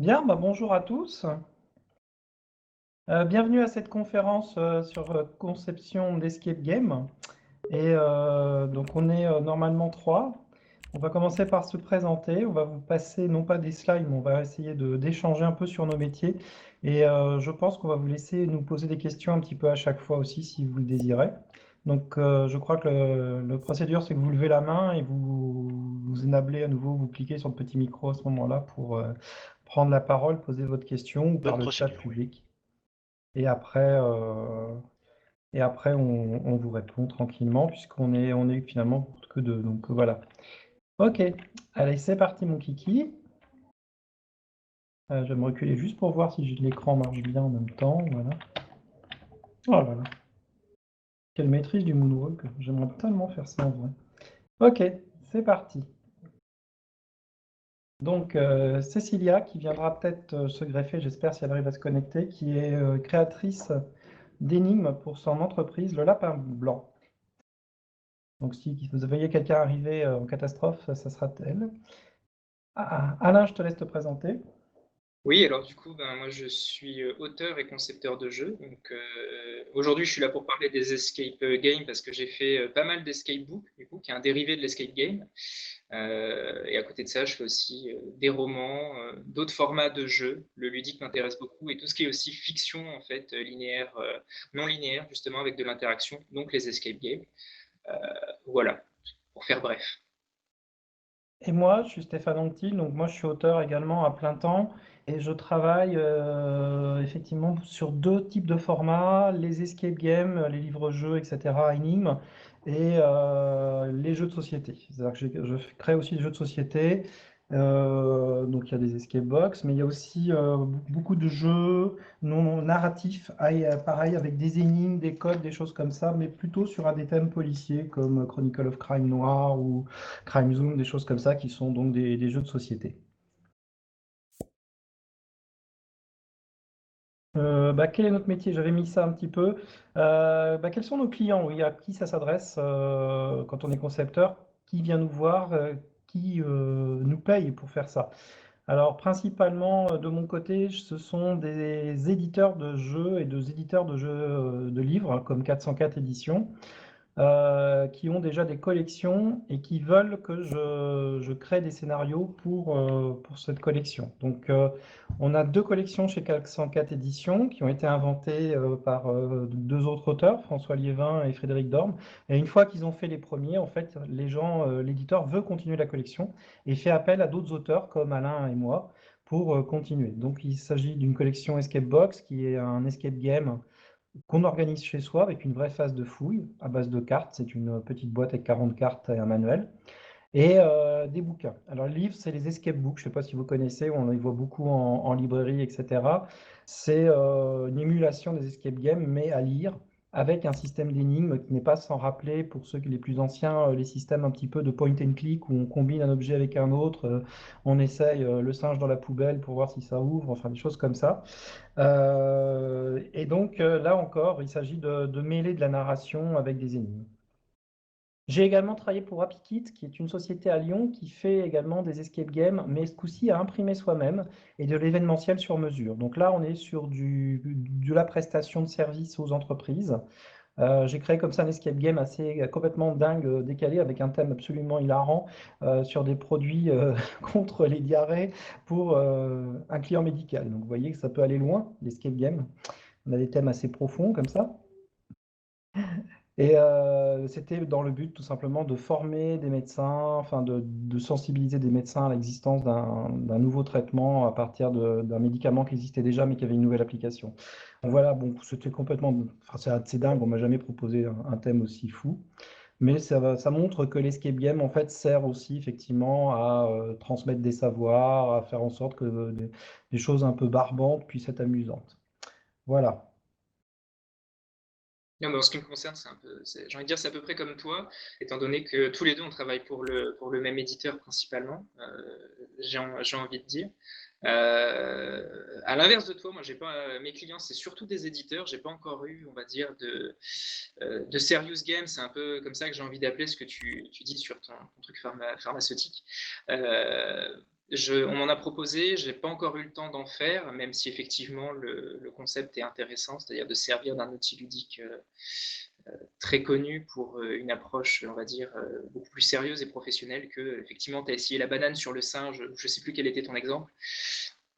Bien, bonjour à tous. Bienvenue à cette conférence sur conception d'escape game. Et donc on est normalement trois. On va commencer par se présenter. On va vous passer non pas des slides, mais on va essayer d'échanger un peu sur nos métiers. Et je pense qu'on va vous laisser nous poser des questions un petit peu à chaque fois aussi si vous le désirez. Donc je crois que le procédure, c'est que vous levez la main et vous enablez à nouveau, vous cliquez sur le petit micro à ce moment-là pour prendre la parole, poser votre question ou par Bonne le chat procédure, oui. public. Et après on vous répond tranquillement puisqu'on est finalement que deux. Donc voilà. Ok, allez, c'est parti mon kiki. Je vais me reculer juste pour voir si l'écran marche bien en même temps. Voilà. Oh là là, quelle maîtrise du moonwalk. J'aimerais tellement faire ça en vrai. Ok, c'est parti. Donc Cécilia, qui viendra peut-être se greffer, j'espère si elle arrive à se connecter, qui est créatrice d'énigmes pour son entreprise, Le Lapin Blanc. Donc si vous voyez quelqu'un arriver en catastrophe, ça sera elle. Alain, je te laisse te présenter. Oui, alors du coup, moi je suis auteur et concepteur de jeux. Donc aujourd'hui, je suis là pour parler des escape games parce que j'ai fait pas mal d'escape book, du coup, qui est un dérivé de l'escape game. Et à côté de ça, je fais aussi des romans, d'autres formats de jeux. Le ludique m'intéresse beaucoup et tout ce qui est aussi fiction en fait, linéaire, non linéaire justement avec de l'interaction, donc les escape games. Voilà, pour faire bref. Et moi, je suis Stéphane Anctil, donc moi je suis auteur également à plein temps et je travaille effectivement sur deux types de formats, les escape games, les livres-jeux, etc., énigmes, et les jeux de société. C'est-à-dire que je crée aussi des jeux de société, donc il y a des escape box, mais il y a aussi beaucoup de jeux non narratifs, pareil avec des énigmes, des codes, des choses comme ça, mais plutôt sur des thèmes policiers comme Chronicle of Crime Noir ou Crime Zoom, des choses comme ça qui sont donc des jeux de société. Quel est notre métier? J'avais mis ça un petit peu. Quels sont nos clients? Oui, à qui ça s'adresse quand on est concepteur? Qui vient nous voir? Qui nous paye pour faire ça? Alors, principalement, de mon côté, ce sont des éditeurs de jeux et des éditeurs de jeux de livres, hein, comme 404 éditions. Qui ont déjà des collections et qui veulent que je crée des scénarios pour cette collection. Donc, on a deux collections chez 404 Éditions qui ont été inventées par deux autres auteurs, François Liévin et Frédéric Dorme. Et une fois qu'ils ont fait les premiers, en fait, l'éditeur veut continuer la collection et fait appel à d'autres auteurs comme Alain et moi pour continuer. Donc, il s'agit d'une collection Escape Box qui est un escape game qu'on organise chez soi avec une vraie phase de fouille à base de cartes. C'est une petite boîte avec 40 cartes et un manuel. Et des bouquins. Alors, le livre, c'est les escape books. Je ne sais pas si vous connaissez, on les voit beaucoup en librairie, etc. C'est une émulation des escape games, mais à lire, avec un système d'énigmes qui n'est pas sans rappeler, pour ceux qui les plus anciens, les systèmes un petit peu de point and click, où on combine un objet avec un autre, on essaye le singe dans la poubelle pour voir si ça ouvre, enfin des choses comme ça. Et donc là encore, il s'agit de mêler de la narration avec des énigmes. J'ai également travaillé pour HappyKit, qui est une société à Lyon qui fait également des escape games, mais ce coup-ci à imprimer soi-même et de l'événementiel sur mesure. Donc là, on est sur de la prestation de services aux entreprises. J'ai créé comme ça un escape game assez complètement dingue, décalé, avec un thème absolument hilarant sur des produits contre les diarrhées pour un client médical. Donc vous voyez que ça peut aller loin, l'escape game. On a des thèmes assez profonds comme ça. Et c'était dans le but tout simplement de former des médecins, enfin de sensibiliser des médecins à l'existence d'un nouveau traitement à partir d'un médicament qui existait déjà mais qui avait une nouvelle application. Donc voilà, bon, c'était complètement, enfin, c'est assez dingue, on m'a jamais proposé un thème aussi fou, mais ça montre que l'escape game en fait sert aussi effectivement à transmettre des savoirs, à faire en sorte que des choses un peu barbantes puissent être amusantes. Voilà. Non, mais en ce qui me concerne, j'ai envie de dire, c'est à peu près comme toi, étant donné que tous les deux, on travaille pour le même éditeur principalement, j'ai envie de dire. À l'inverse de toi, moi, j'ai pas, mes clients, c'est surtout des éditeurs. J'ai pas encore eu, on va dire, de serious game. C'est un peu comme ça que j'ai envie d'appeler ce que tu dis sur ton truc pharmaceutique. On m'en a proposé, je n'ai pas encore eu le temps d'en faire, même si effectivement le concept est intéressant, c'est-à-dire de servir d'un outil ludique très connu pour une approche, on va dire, beaucoup plus sérieuse et professionnelle que, effectivement, tu as essayé la banane sur le singe, je ne sais plus quel était ton exemple.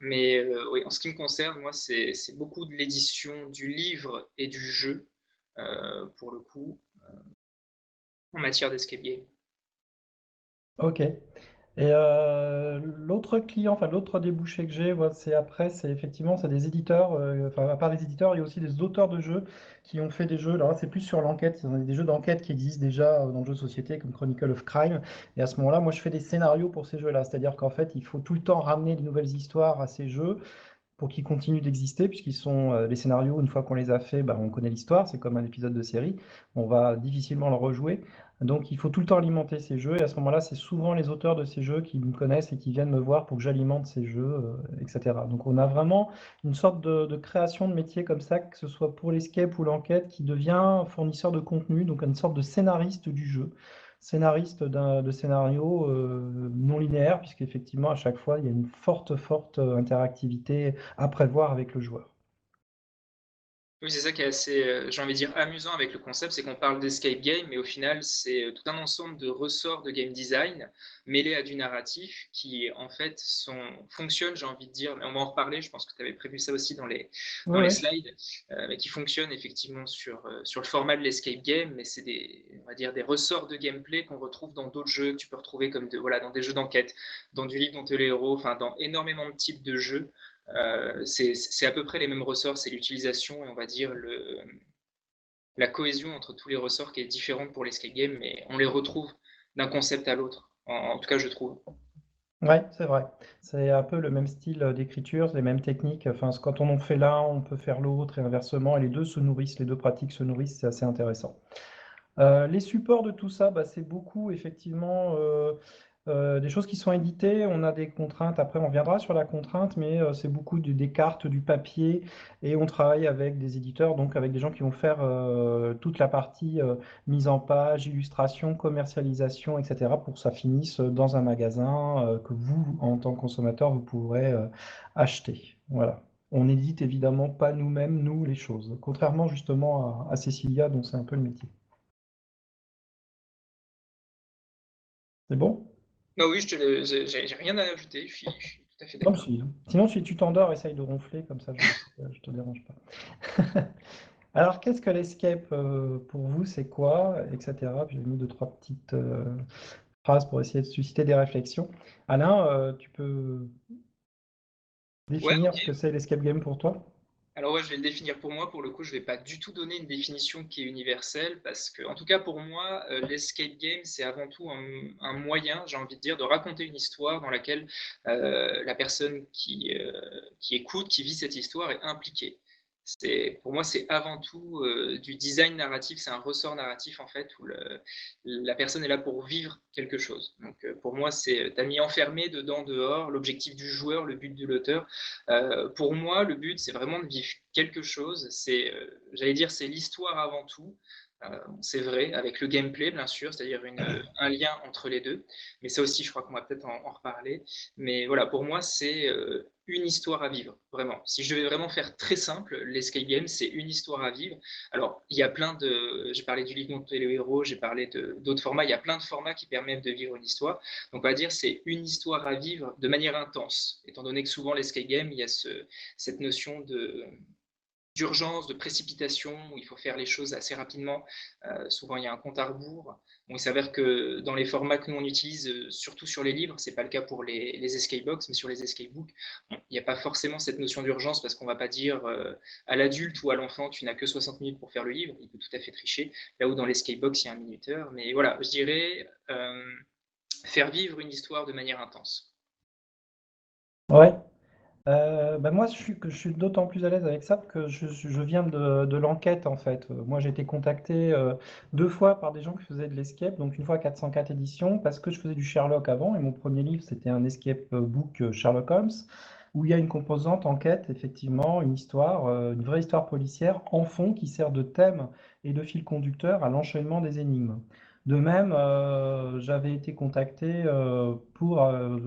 Mais oui, en ce qui me concerne, moi, c'est beaucoup de l'édition du livre et du jeu, pour le coup, en matière d'escape game. Ok. Et l'autre client, enfin l'autre débouché que j'ai, c'est après, c'est effectivement, c'est des éditeurs, enfin à part les éditeurs, il y a aussi des auteurs de jeux qui ont fait des jeux. Alors là, c'est plus sur l'enquête, il y a des jeux d'enquête qui existent déjà dans le jeu de société comme Chronicle of Crime. Et à ce moment-là, moi, je fais des scénarios pour ces jeux-là. C'est-à-dire qu'en fait, il faut tout le temps ramener de nouvelles histoires à ces jeux pour qu'ils continuent d'exister, puisqu'ils sont les scénarios, une fois qu'on les a faits, bah, on connaît l'histoire, c'est comme un épisode de série, on va difficilement le rejouer. Donc il faut tout le temps alimenter ces jeux, et à ce moment-là, c'est souvent les auteurs de ces jeux qui me connaissent et qui viennent me voir pour que j'alimente ces jeux, etc. Donc on a vraiment une sorte de création de métier comme ça, que ce soit pour l'escape ou l'enquête, qui devient fournisseur de contenu, donc une sorte de scénariste du jeu, scénariste de scénario non linéaire, puisqu'effectivement, à chaque fois, il y a une forte interactivité à prévoir avec le joueur. Oui, c'est ça qui est assez, j'ai envie de dire, amusant avec le concept, c'est qu'on parle d'escape game, mais au final, c'est tout un ensemble de ressorts de game design mêlés à du narratif qui, en fait, fonctionnent, j'ai envie de dire, mais on va en reparler, je pense que tu avais prévu ça aussi Oui, dans les oui. slides, mais qui fonctionnent effectivement sur le format de l'escape game, mais c'est on va dire, des ressorts de gameplay qu'on retrouve dans d'autres jeux que tu peux retrouver comme voilà, dans des jeux d'enquête, dans du livre dont tu es le héros, enfin, dans énormément de types de jeux. C'est à peu près les mêmes ressorts, c'est l'utilisation et on va dire la cohésion entre tous les ressorts qui est différente pour l'escape game, mais on les retrouve d'un concept à l'autre, en tout cas je trouve. Ouais, c'est vrai. C'est un peu le même style d'écriture, les mêmes techniques. Enfin, quand on en fait l'un, on peut faire l'autre et inversement. Et les deux se nourrissent, les deux pratiques se nourrissent, c'est assez intéressant. Les supports de tout ça, bah, c'est beaucoup effectivement des choses qui sont éditées. On a des contraintes, après on reviendra sur la contrainte, mais c'est beaucoup des cartes, du papier, et on travaille avec des éditeurs, donc avec des gens qui vont faire toute la partie mise en page, illustration, commercialisation, etc., pour que ça finisse dans un magasin que vous, en tant que consommateur, vous pourrez acheter. Voilà. On n'édite évidemment pas nous-mêmes, nous, les choses, contrairement justement à Cecilia, dont c'est un peu le métier. C'est bon? Ah oui, j'ai rien à ajouter, je suis tout à fait Non, d'accord. sinon, si tu t'endors, essaye de ronfler, comme ça je te dérange pas. Alors, qu'est-ce que l'escape pour vous, c'est quoi, etc. Puis j'ai mis deux, trois petites phrases pour essayer de susciter des réflexions. Alain, tu peux Ouais, définir ok. ce que c'est l'escape game pour toi? Alors ouais, je vais le définir pour moi. Pour le coup, je vais pas du tout donner une définition qui est universelle parce que, en tout cas pour moi, l'escape game, c'est avant tout un moyen, j'ai envie de dire, de raconter une histoire dans laquelle la personne qui écoute, qui vit cette histoire est impliquée. Pour moi, c'est avant tout du design narratif, c'est un ressort narratif en fait où la personne est là pour vivre quelque chose. Donc pour moi, t'as mis enfermé dedans, dehors, l'objectif du joueur, le but de l'auteur. Pour moi, le but, c'est vraiment de vivre quelque chose. J'allais dire, c'est l'histoire avant tout. C'est vrai, avec le gameplay, bien sûr, c'est-à-dire un lien entre les deux. Mais ça aussi, je crois qu'on va peut-être en reparler. Mais voilà, pour moi, c'est une histoire à vivre, vraiment. Si je devais vraiment faire très simple, l'escape game, c'est une histoire à vivre. Alors, il y a plein de... J'ai parlé du livre dont tu es le héros, j'ai parlé d'autres formats. Il y a plein de formats qui permettent de vivre une histoire. Donc, on va dire c'est une histoire à vivre de manière intense, étant donné que souvent l'escape game, il y a cette notion d'urgence, de précipitation, où il faut faire les choses assez rapidement. Souvent, il y a un compte à rebours. Bon, il s'avère que dans les formats que nous on utilise, surtout sur les livres, c'est pas le cas pour les escape box, mais sur les escape books, bon, il n'y a pas forcément cette notion d'urgence parce qu'on va pas dire à l'adulte ou à l'enfant tu n'as que 60 minutes pour faire le livre, il peut tout à fait tricher. Là où dans l'escape box, il y a un minuteur. Mais voilà, je dirais faire vivre une histoire de manière intense. Ouais. Bah moi, je suis d'autant plus à l'aise avec ça que je viens de l'enquête, en fait. Moi, j'ai été contacté deux fois par des gens qui faisaient de l'escape, donc une fois 404 éditions, parce que je faisais du Sherlock avant, et mon premier livre, c'était un escape book Sherlock Holmes, où il y a une composante enquête, effectivement, une histoire, une vraie histoire policière en fond qui sert de thème et de fil conducteur à l'enchaînement des énigmes. De même, j'avais été contacté pour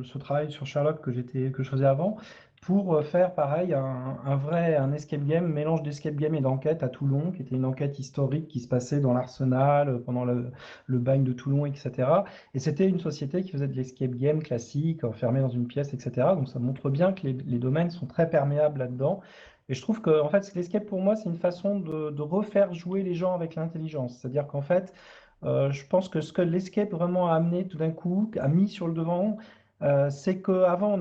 ce travail sur Sherlock que je faisais avant, pour faire pareil un escape game, mélange d'escape game et d'enquête à Toulon, qui était une enquête historique qui se passait dans l'Arsenal pendant le bagne de Toulon, etc. Et c'était une société qui faisait de l'escape game classique, enfermé dans une pièce, etc. Donc ça montre bien que les domaines sont très perméables là-dedans. Et je trouve que en fait, l'escape pour moi, c'est une façon de refaire jouer les gens avec l'intelligence. C'est-à-dire qu'en fait, je pense que ce que l'escape vraiment a amené tout d'un coup, a mis sur le devant, c'est qu'avant,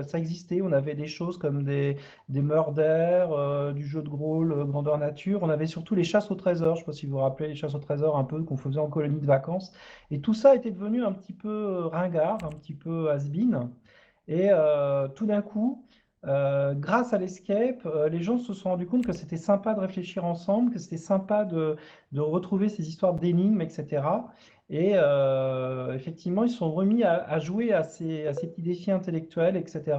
ça existait, on avait des choses comme des murders, du jeu de rôle grandeur nature. On avait surtout les chasses au trésor. Je ne sais pas si vous vous rappelez les chasses au trésor un peu qu'on faisait en colonie de vacances. Et tout ça était devenu un petit peu ringard, un petit peu has-been. Et tout d'un coup, grâce à l'escape, les gens se sont rendus compte que c'était sympa de réfléchir ensemble, que c'était sympa de retrouver ces histoires d'énigmes, etc. Et effectivement, ils se sont remis à jouer à ces petits défis intellectuels, etc.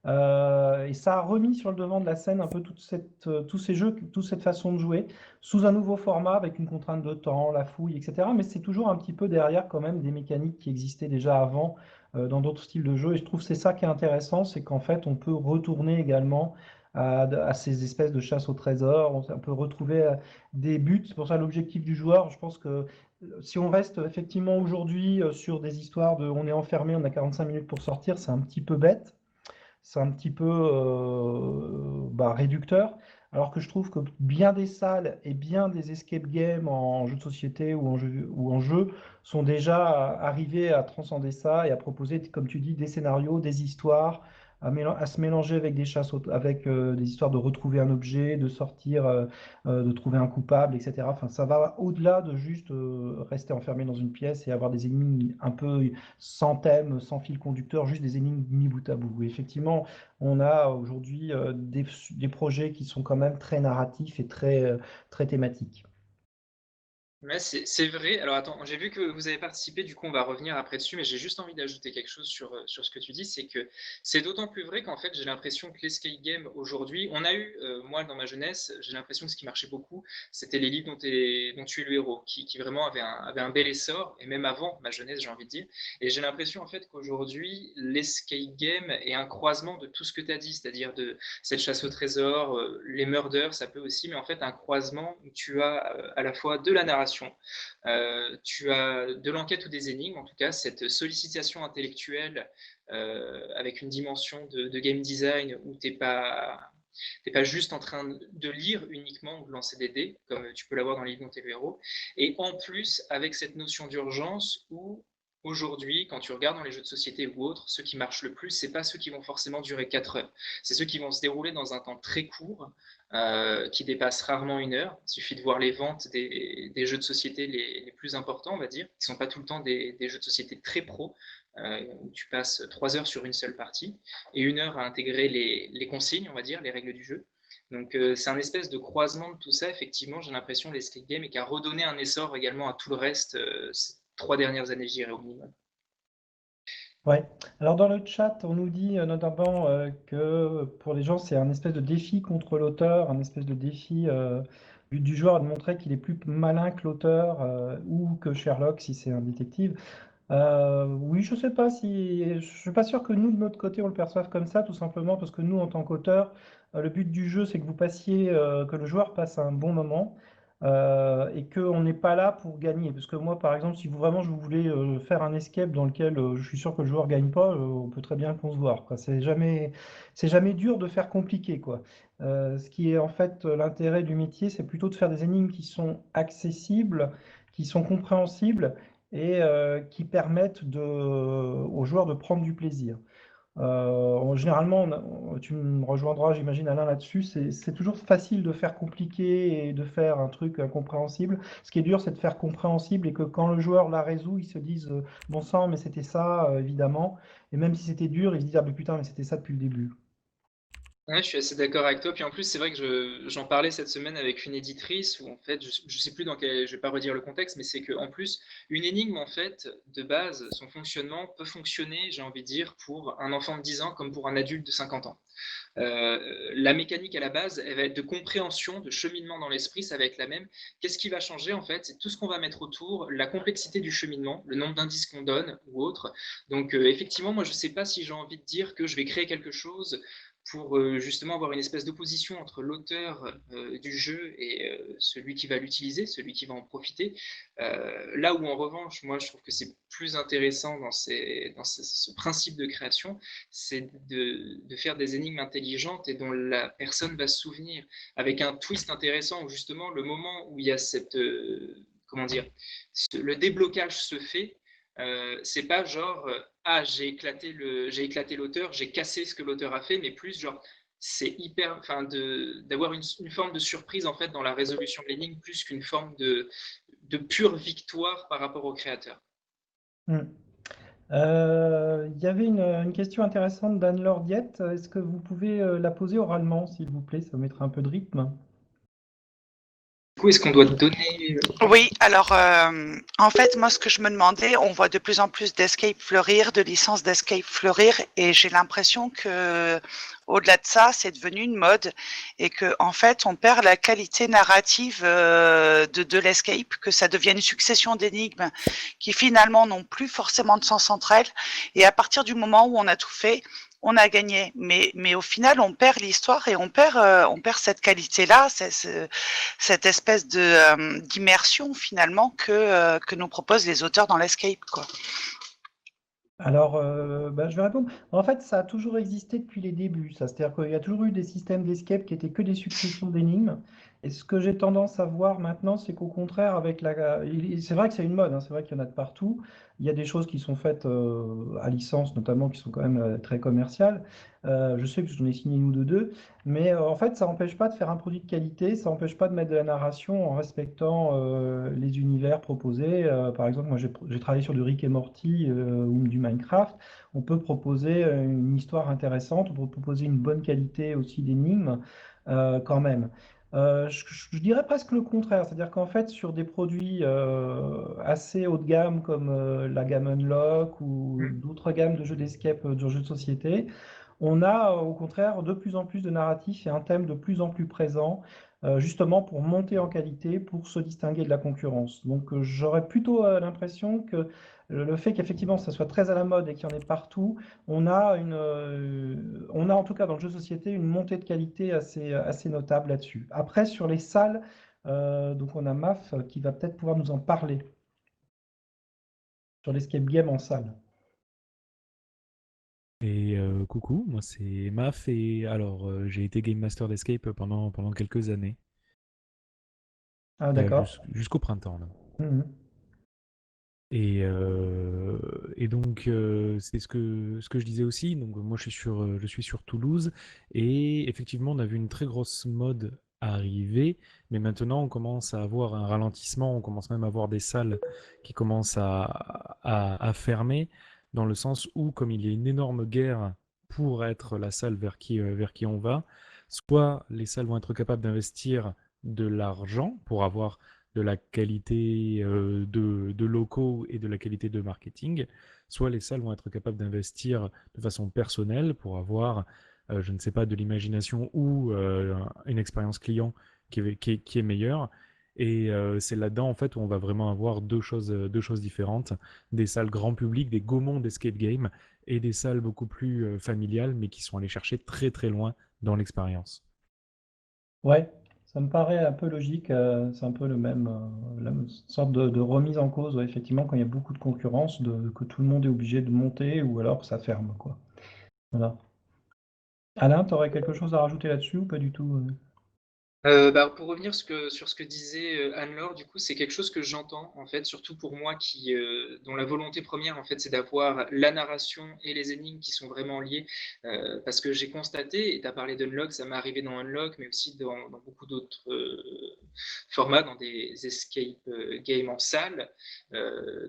Et ça a remis sur le devant de la scène un peu tous ces jeux, toute cette façon de jouer, sous un nouveau format, avec une contrainte de temps, la fouille, etc. Mais c'est toujours un petit peu derrière quand même des mécaniques qui existaient déjà avant dans d'autres styles de jeux. Et je trouve que c'est ça qui est intéressant, c'est qu'en fait, on peut retourner également à ces espèces de chasse au trésor, on peut retrouver des buts. C'est pour ça l'objectif du joueur, je pense que si on reste effectivement aujourd'hui sur des histoires de on est enfermé, on a 45 minutes pour sortir, c'est un petit peu bête, c'est un petit peu réducteur. Alors que je trouve que bien des salles et bien des escape games en jeu de société ou en jeu sont déjà arrivés à transcender ça et à proposer, comme tu dis, des scénarios, des histoires, à se mélanger avec avec des histoires de retrouver un objet, de sortir, de trouver un coupable, etc. Enfin, ça va au-delà de juste rester enfermé dans une pièce et avoir des énigmes un peu sans thème, sans fil conducteur, juste des énigmes mis bout à bout. Et effectivement, on a aujourd'hui des projets qui sont quand même très narratifs et très thématiques. Ouais, c'est vrai. Alors attends, j'ai vu que vous avez participé, du coup on va revenir après dessus, mais j'ai juste envie d'ajouter quelque chose sur ce que tu dis, c'est que c'est d'autant plus vrai qu'en fait j'ai l'impression que l'escape game aujourd'hui, on a eu, moi dans ma jeunesse, j'ai l'impression que ce qui marchait beaucoup, c'était les livres dont tu es le héros, qui vraiment avaient un bel essor, et même avant ma jeunesse j'ai envie de dire, et j'ai l'impression en fait qu'aujourd'hui l'escape game est un croisement de tout ce que tu as dit, c'est-à-dire de cette chasse au trésor, les murders ça peut aussi, mais en fait un croisement où tu as à la fois de la narration, tu as de l'enquête ou des énigmes, en tout cas, cette sollicitation intellectuelle avec une dimension de game design où tu n'es pas juste en train de lire uniquement ou de lancer des dés, comme tu peux l'avoir dans les livres dont tu es le héros. Et en plus, avec cette notion d'urgence où aujourd'hui, quand tu regardes dans les jeux de société ou autres, ceux qui marchent le plus, c'est pas ceux qui vont forcément durer 4 heures. C'est ceux qui vont se dérouler dans un temps très court, qui dépassent rarement 1 heure. Il suffit de voir les ventes des jeux de société les plus importants, on va dire, qui ne sont pas tout le temps des jeux de société très pro, où tu passes 3 heures sur une seule partie et 1 heure à intégrer les consignes, on va dire, les règles du jeu. Donc c'est un espèce de croisement de tout ça, effectivement, j'ai l'impression, les escape games, et qui a redonné un essor également à tout le reste ces 3 dernières années, je dirais, au minimum. Ouais. Alors dans le chat, on nous dit notamment que pour les gens, c'est un espèce de défi contre l'auteur, un espèce de défi but du joueur de montrer qu'il est plus malin que l'auteur ou que Sherlock si c'est un détective. Oui, je suis pas sûr que nous, de notre côté, on le perçoive comme ça, tout simplement parce que nous, en tant qu'auteur, le but du jeu, c'est que que le joueur passe un bon moment et qu'on n'est pas là pour gagner. Parce que moi, par exemple, si je voulais faire un escape dans lequel je suis sûr que le joueur gagne pas, on peut très bien concevoir, quoi. C'est jamais dur de faire compliqué, quoi. Ce qui est en fait l'intérêt du métier, c'est plutôt de faire des énigmes qui sont accessibles, qui sont compréhensibles et qui permettent aux joueurs de prendre du plaisir. Généralement, tu me rejoindras, j'imagine, Alain, là-dessus, c'est toujours facile de faire compliqué et de faire un truc incompréhensible. Ce qui est dur, c'est de faire compréhensible et que quand le joueur la résout, il se dise bon sang, mais c'était ça, évidemment. Et même si c'était dur, il se dit ah, mais putain, mais c'était ça depuis le début. Ouais, je suis assez d'accord avec toi. Puis en plus, c'est vrai que j'en parlais cette semaine avec une éditrice où en fait, je sais plus dans quel, je vais pas redire le contexte, mais c'est que en plus, une énigme en fait, de base, son fonctionnement peut fonctionner, j'ai envie de dire, pour un enfant de 10 ans comme pour un adulte de 50 ans. La mécanique à la base, elle va être de compréhension, de cheminement dans l'esprit, ça va être la même. Qu'est-ce qui va changer en fait? C'est tout ce qu'on va mettre autour, la complexité du cheminement, le nombre d'indices qu'on donne ou autre. Donc effectivement, moi je ne sais pas si j'ai envie de dire que je vais créer quelque chose pour justement avoir une espèce d'opposition entre l'auteur du jeu et celui qui va l'utiliser, celui qui va en profiter. Là où en revanche, moi je trouve que c'est plus intéressant ce principe de création, c'est de faire des énigmes intelligentes et dont la personne va se souvenir, avec un twist intéressant où justement le moment où il y a cette, comment dire, le déblocage se fait, c'est pas genre ah j'ai éclaté l'auteur, j'ai cassé ce que l'auteur a fait, mais plus genre c'est hyper, enfin d'avoir une forme de surprise en fait dans la résolution de l'énigme plus qu'une forme de pure victoire par rapport au créateur. Hmm. Il y avait une question intéressante d'Anne-Laure Diette. Est-ce que vous pouvez la poser oralement, s'il vous plaît? Ça mettra un peu de rythme. Du coup, est-ce qu'on doit donner Oui, alors en fait, moi, ce que je me demandais, on voit de plus en plus d'escape fleurir, de licences d'escape fleurir, et j'ai l'impression que, au-delà de ça, c'est devenu une mode et que, en fait, on perd la qualité narrative de l'escape, que ça devient une succession d'énigmes qui finalement n'ont plus forcément de sens entre elles. Et à partir du moment où on a tout fait, on a gagné, mais au final, on perd l'histoire et on perd cette qualité-là, cette espèce de d'immersion finalement que nous proposent les auteurs dans l'escape, quoi. Alors, bah, je vais répondre. En fait, ça a toujours existé depuis les débuts, ça. C'est-à-dire qu'il y a toujours eu des systèmes d'escape qui étaient que des successions d'énigmes. Et ce que j'ai tendance à voir maintenant, c'est qu'au contraire, c'est vrai que c'est une mode, hein, c'est vrai qu'il y en a de partout. Il y a des choses qui sont faites à licence, notamment, qui sont quand même très commerciales. Je sais que j'en ai signé une ou deux. Mais en fait, ça n'empêche pas de faire un produit de qualité, ça n'empêche pas de mettre de la narration en respectant les univers proposés. Par exemple, moi j'ai travaillé sur du Rick et Morty ou du Minecraft. On peut proposer une histoire intéressante, on peut proposer une bonne qualité aussi d'énigmes quand même. Je dirais presque le contraire, c'est-à-dire qu'en fait, sur des produits assez haut de gamme comme la gamme Unlock ou d'autres gammes de jeux d'escape, de jeux de société, on a au contraire de plus en plus de narratifs et un thème de plus en plus présent, justement pour monter en qualité, pour se distinguer de la concurrence. Donc j'aurais plutôt l'impression que le fait qu'effectivement ça soit très à la mode et qu'il y en ait partout, on a en tout cas dans le jeu de société une montée de qualité assez notable là-dessus. Après, sur les salles, donc on a MAF qui va peut-être pouvoir nous en parler sur l'escape game en salle. Et coucou, moi c'est Maf et alors j'ai été Game Master d'Escape pendant quelques années, Ah d'accord. jusqu'au printemps là. Mhm. Et donc c'est ce que je disais aussi. Donc moi je suis sur Toulouse et effectivement on a vu une très grosse mode arriver, mais maintenant on commence à avoir un ralentissement, on commence même à avoir des salles qui commencent à fermer, dans le sens où comme il y a une énorme guerre pour être la salle vers qui on va, soit les salles vont être capables d'investir de l'argent pour avoir de la qualité de locaux et de la qualité de marketing, soit les salles vont être capables d'investir de façon personnelle pour avoir, je ne sais pas, de l'imagination ou une expérience client qui est meilleure. Et c'est là-dedans, en fait, où on va vraiment avoir deux choses différentes. Des salles grand public, des Gaumont d'escape game, et des salles beaucoup plus familiales, mais qui sont allées chercher très très loin dans l'expérience. Ouais, ça me paraît un peu logique. C'est un peu la même sorte de remise en cause, ouais, effectivement, quand il y a beaucoup de concurrence, que tout le monde est obligé de monter ou alors que ça ferme, quoi. Voilà. Alain, tu aurais quelque chose à rajouter là-dessus ou pas du tout? Bah, pour revenir sur ce que disait Anne-Laure, du coup, c'est quelque chose que j'entends, en fait, surtout pour moi dont la volonté première, en fait, c'est d'avoir la narration et les énigmes qui sont vraiment liées. Parce que j'ai constaté, et tu as parlé d'Unlock, ça m'est arrivé dans Unlock, mais aussi dans beaucoup d'autres format dans des escape games en salle,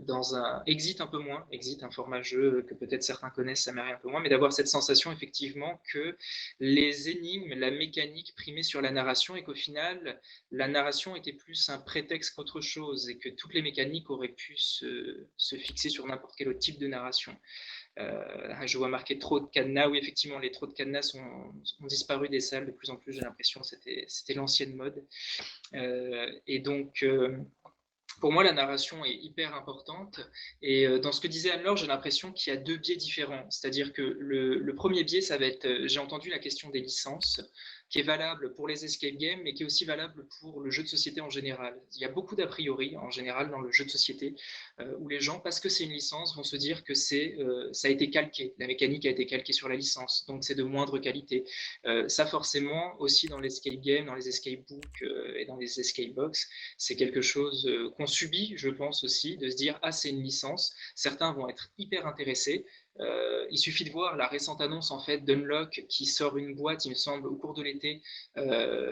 dans un Exit un peu moins, Exit un format jeu que peut-être certains connaissent, ça m'arrive un peu moins, mais d'avoir cette sensation effectivement que les énigmes, la mécanique primait sur la narration et qu'au final, la narration était plus un prétexte qu'autre chose et que toutes les mécaniques auraient pu se fixer sur n'importe quel autre type de narration. Je vois marquer trop de cadenas. Oui, effectivement, les trop de cadenas ont disparu des salles de plus en plus, j'ai l'impression. C'était l'ancienne mode. Et donc, pour moi, la narration est hyper importante. Et dans ce que disait Anne-Laure, j'ai l'impression qu'il y a deux biais différents. C'est-à-dire que le premier biais, ça va être, j'ai entendu la question des licences, qui est valable pour les escape games, mais qui est aussi valable pour le jeu de société en général. Il y a beaucoup d'a priori, en général, dans le jeu de société, où les gens, parce que c'est une licence, vont se dire que ça a été calqué. La mécanique a été calquée sur la licence, donc c'est de moindre qualité. Ça, forcément, aussi dans l'escape game, dans les escape books et dans les escape box, c'est quelque chose qu'on subit, je pense aussi, de se dire « Ah, c'est une licence ». Certains vont être hyper intéressés. Il suffit de voir la récente annonce en fait d'Unlock qui sort une boîte, il me semble, au cours de l'été,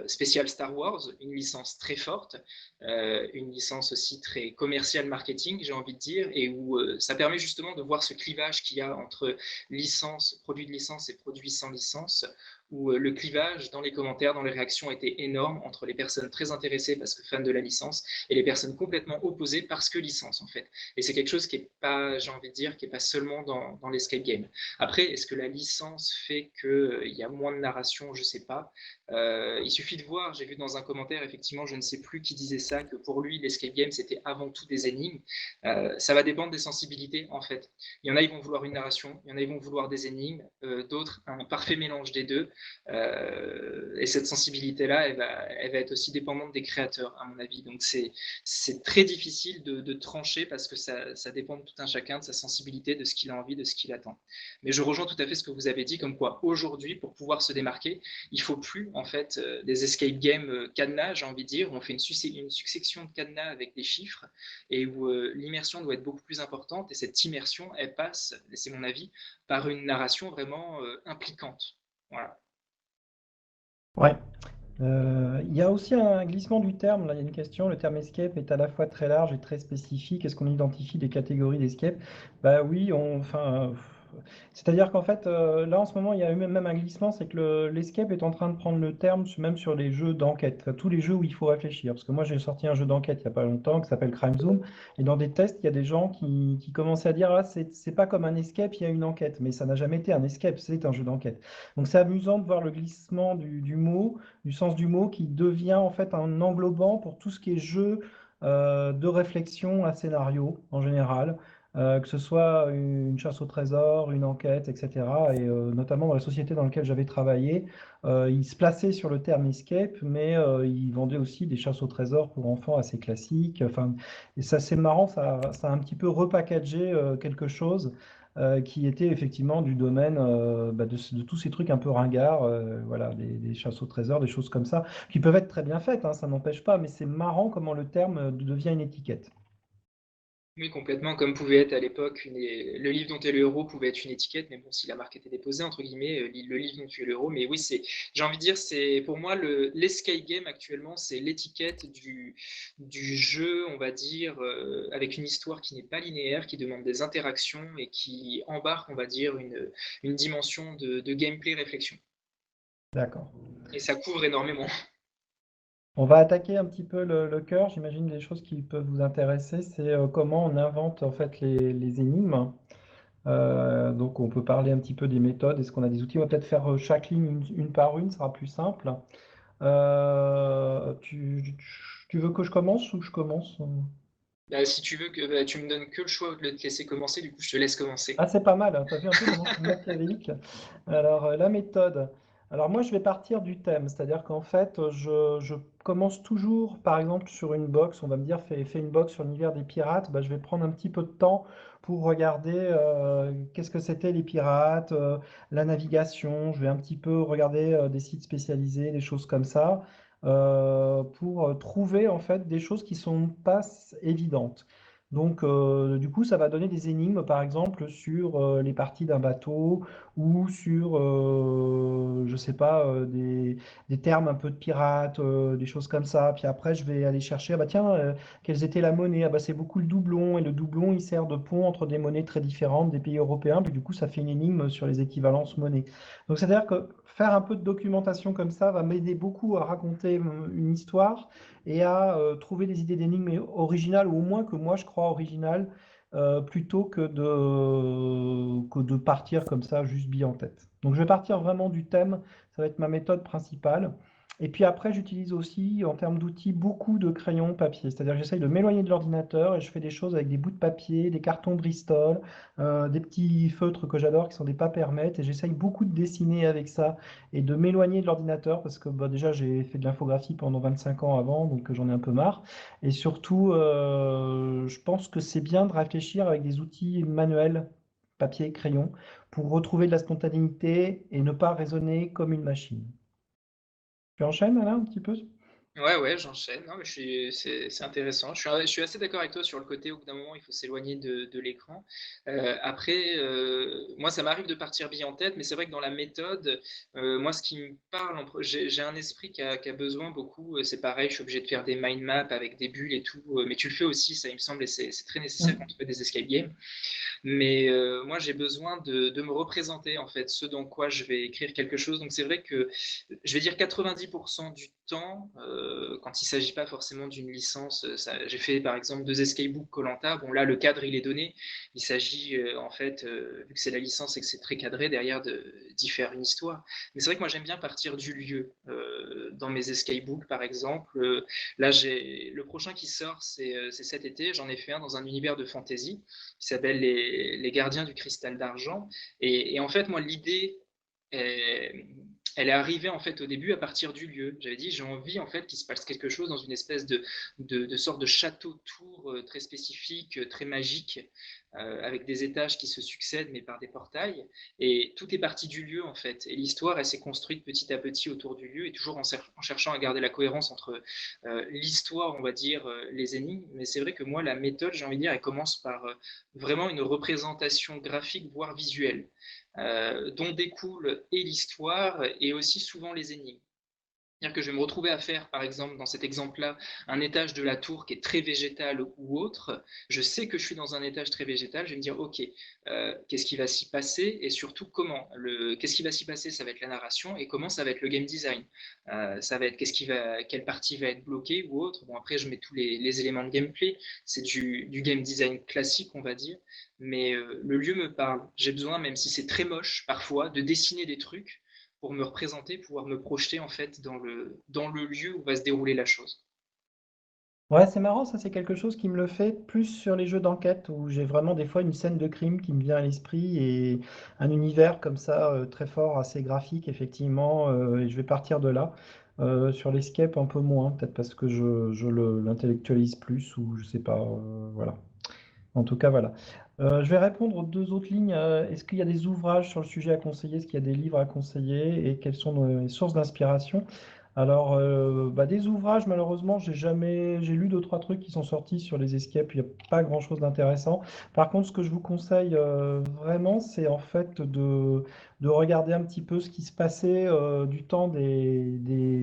spéciale Star Wars, une licence très forte, une licence aussi très commercial marketing, j'ai envie de dire, et où ça permet justement de voir ce clivage qu'il y a entre licence, produits de licence et produits sans licence, où le clivage dans les commentaires, dans les réactions était énorme entre les personnes très intéressées parce que fans de la licence et les personnes complètement opposées parce que licence en fait. Et c'est quelque chose qui est pas, j'ai envie de dire, qui est pas seulement dans l'escape game. Après, est-ce que la licence fait qu'il y a moins de narration? Je sais pas. Il suffit de voir, j'ai vu dans un commentaire, effectivement, je ne sais plus qui disait ça, que pour lui, l'escape game, c'était avant tout des énigmes. Ça va dépendre des sensibilités, en fait. Il y en a, ils vont vouloir une narration, il y en a, ils vont vouloir des énigmes, d'autres, un parfait mélange des deux. Et cette sensibilité-là, elle va être aussi dépendante des créateurs, à mon avis. Donc, c'est très difficile de trancher parce que ça dépend de tout un chacun, de sa sensibilité, de ce qu'il a envie, de ce qu'il attend. Mais je rejoins tout à fait ce que vous avez dit, comme quoi, aujourd'hui, pour pouvoir se démarquer, il ne faut plus, en fait, des escape games cadenas, j'ai envie de dire, où on fait une succession de cadenas avec des chiffres et où l'immersion doit être beaucoup plus importante. Et cette immersion, elle passe, et c'est mon avis, par une narration vraiment impliquante. Voilà. Ouais. Il y a aussi un glissement du terme. Là, il y a une question. Le terme escape est à la fois très large et très spécifique. Est-ce qu'on identifie des catégories d'escape? Bah oui, c'est-à-dire qu'en fait, là en ce moment, il y a eu même un glissement, c'est que l'escape est en train de prendre le terme même sur les jeux d'enquête, enfin, tous les jeux où il faut réfléchir. Parce que moi, j'ai sorti un jeu d'enquête il n'y a pas longtemps qui s'appelle Crime Zone, et dans des tests, il y a des gens qui commençaient à dire, ah, c'est pas comme un escape, il y a une enquête, mais ça n'a jamais été un escape, c'est un jeu d'enquête. Donc c'est amusant de voir le glissement du mot, du sens du mot, qui devient en fait un englobant pour tout ce qui est jeu de réflexion à scénario en général. Que ce soit une chasse au trésor, une enquête, etc. Et notamment dans la société dans laquelle j'avais travaillé, ils se plaçaient sur le terme escape, mais ils vendaient aussi des chasses au trésor pour enfants assez classiques. Enfin, et ça, c'est marrant, ça a un petit peu repackagé quelque chose qui était effectivement du domaine de tous ces trucs un peu ringards, voilà, des chasses au trésor, des choses comme ça, qui peuvent être très bien faites, hein, ça n'empêche pas, mais c'est marrant comment le terme devient une étiquette. Oui, complètement, comme pouvait être à l'époque, le livre dont tu es le héros pouvait être une étiquette, mais bon, si la marque était déposée, entre guillemets, le livre dont tu es le héros. Mais oui, j'ai envie de dire, c'est pour moi, l'escape game actuellement, c'est l'étiquette du jeu, on va dire, avec une histoire qui n'est pas linéaire, qui demande des interactions et qui embarque, on va dire, une dimension de gameplay réflexion. D'accord. Et ça couvre énormément. On va attaquer un petit peu le cœur. J'imagine des choses qui peuvent vous intéresser, c'est comment on invente en fait les énigmes. Donc on peut parler un petit peu des méthodes. Est-ce qu'on a des outils? On va peut-être faire chaque ligne une par une, ce sera plus simple. Tu veux que je commence ou je commence? Bah, si tu veux que tu me donnes que le choix de te laisser commencer, du coup, je te laisse commencer. Ah, c'est pas mal, hein. T'as vu un peu comment je suis machiavélique. Alors, la méthode. Alors, moi, je vais partir du thème, c'est-à-dire qu'en fait, je commence toujours, par exemple, sur une box. On va me dire, fais une box sur l'univers des pirates. Bah, je vais prendre un petit peu de temps pour regarder qu'est-ce que c'était les pirates, la navigation. Je vais un petit peu regarder des sites spécialisés, des choses comme ça, pour trouver en fait des choses qui sont pas évidentes. Donc, du coup, ça va donner des énigmes, par exemple, sur les parties d'un bateau ou sur, je sais pas, des termes un peu de pirates, des choses comme ça. Puis après, je vais aller chercher, ah bah tiens, quelles étaient la monnaie? Ah bah c'est beaucoup le doublon, et le doublon, il sert de pont entre des monnaies très différentes des pays européens. Puis du coup, ça fait une énigme sur les équivalences monnaie. Donc, c'est-à-dire que faire un peu de documentation comme ça va m'aider beaucoup à raconter une histoire et à trouver des idées d'énigmes originales, ou au moins que moi je crois originales, plutôt que de partir comme ça, juste bille en tête. Donc je vais partir vraiment du thème, ça va être ma méthode principale. Et puis après, j'utilise aussi, en termes d'outils, beaucoup de crayons papier. C'est-à-dire que j'essaye de m'éloigner de l'ordinateur et je fais des choses avec des bouts de papier, des cartons Bristol, des petits feutres que j'adore qui sont des Papermate. Et j'essaye beaucoup de dessiner avec ça et de m'éloigner de l'ordinateur parce que bah, déjà j'ai fait de l'infographie pendant 25 ans avant, donc j'en ai un peu marre. Et surtout, je pense que c'est bien de réfléchir avec des outils manuels, papier, crayon, pour retrouver de la spontanéité et ne pas raisonner comme une machine. Tu enchaînes là un petit peu? Ouais, j'enchaîne. Non, mais c'est intéressant. Je suis assez d'accord avec toi sur le côté où, au bout d'un moment, il faut s'éloigner de l'écran. Après, moi, ça m'arrive de partir bille en tête, mais c'est vrai que dans la méthode, moi, ce qui me parle, j'ai un esprit qui a besoin beaucoup. C'est pareil, je suis obligé de faire des mind maps avec des bulles et tout. Mais tu le fais aussi, ça, il me semble, et c'est très nécessaire quand Mm. tu fais des escape games. Mais moi, j'ai besoin de me représenter, en fait, ce dans quoi je vais écrire quelque chose. Donc, c'est vrai que je vais dire 90% du temps, quand il ne s'agit pas forcément d'une licence, j'ai fait par exemple 2 escape books koh. Bon, là, le cadre, il est donné. Il s'agit, en fait, vu que c'est la licence et que c'est très cadré, derrière d'y faire une histoire. Mais c'est vrai que moi, j'aime bien partir du lieu. Dans mes escape books, par exemple, là, le prochain qui sort, c'est cet été. J'en ai fait un dans un univers de fantasy qui s'appelle les Gardiens du Cristal d'Argent. Et en fait, moi, l'idée, elle, elle est arrivée en fait au début à partir du lieu. J'avais dit j'ai envie en fait qu'il se passe quelque chose dans une espèce de sorte de château tour très spécifique, très magique, avec des étages qui se succèdent mais par des portails. Et tout est parti du lieu en fait. Et l'histoire elle s'est construite petit à petit autour du lieu et toujours en cherchant à garder la cohérence entre l'histoire, on va dire, les énigmes. Mais c'est vrai que moi la méthode, j'ai envie de dire, elle commence par vraiment une représentation graphique voire visuelle dont découle et l'histoire et aussi souvent les énigmes. C'est-à-dire que je vais me retrouver à faire, par exemple, dans cet exemple-là, un étage de la tour qui est très végétal ou autre. Je sais que je suis dans un étage très végétal. Je vais me dire, OK, qu'est-ce qui va s'y passer et surtout comment qu'est-ce qui va s'y passer, ça va être la narration et comment ça va être le game design. Ça va être quelle partie va être bloquée ou autre. Bon, après, je mets tous les éléments de gameplay. C'est du game design classique, on va dire. Mais le lieu me parle. J'ai besoin, même si c'est très moche parfois, de dessiner des trucs pour me représenter, pouvoir me projeter en fait dans le lieu où va se dérouler la chose. Ouais, c'est marrant, ça c'est quelque chose qui me le fait plus sur les jeux d'enquête où j'ai vraiment des fois une scène de crime qui me vient à l'esprit et un univers comme ça très fort, assez graphique effectivement, et je vais partir de là. Sur l'escape un peu moins, peut-être parce que l'intellectualise plus ou je sais pas, voilà. En tout cas, voilà. Je vais répondre aux deux autres lignes. Est-ce qu'il y a des ouvrages sur le sujet à conseiller? Est-ce qu'il y a des livres à conseiller? Et quelles sont les sources d'inspiration? Alors, bah, des ouvrages, malheureusement, j'ai lu deux, trois trucs qui sont sortis sur les escapes. Il n'y a pas grand-chose d'intéressant. Par contre, ce que je vous conseille vraiment, c'est en fait de regarder un petit peu ce qui se passait du temps des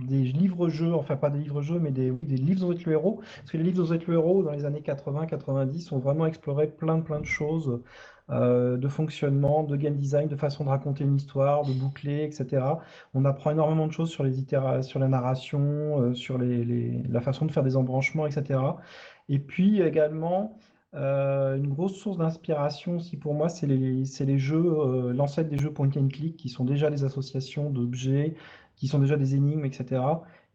livres-jeux, enfin pas des livres-jeux, mais des livres dont vous êtes le héros. Parce que les livres dont vous êtes le héros, dans les années 80-90, ont vraiment exploré plein de choses, de fonctionnement, de game design, de façon de raconter une histoire, de boucler, etc. On apprend énormément de choses sur sur la narration, sur la façon de faire des embranchements, etc. Et puis également, une grosse source d'inspiration aussi pour moi, c'est les jeux, l'ancêtre des jeux point and click, qui sont déjà des associations d'objets, qui sont déjà des énigmes, etc.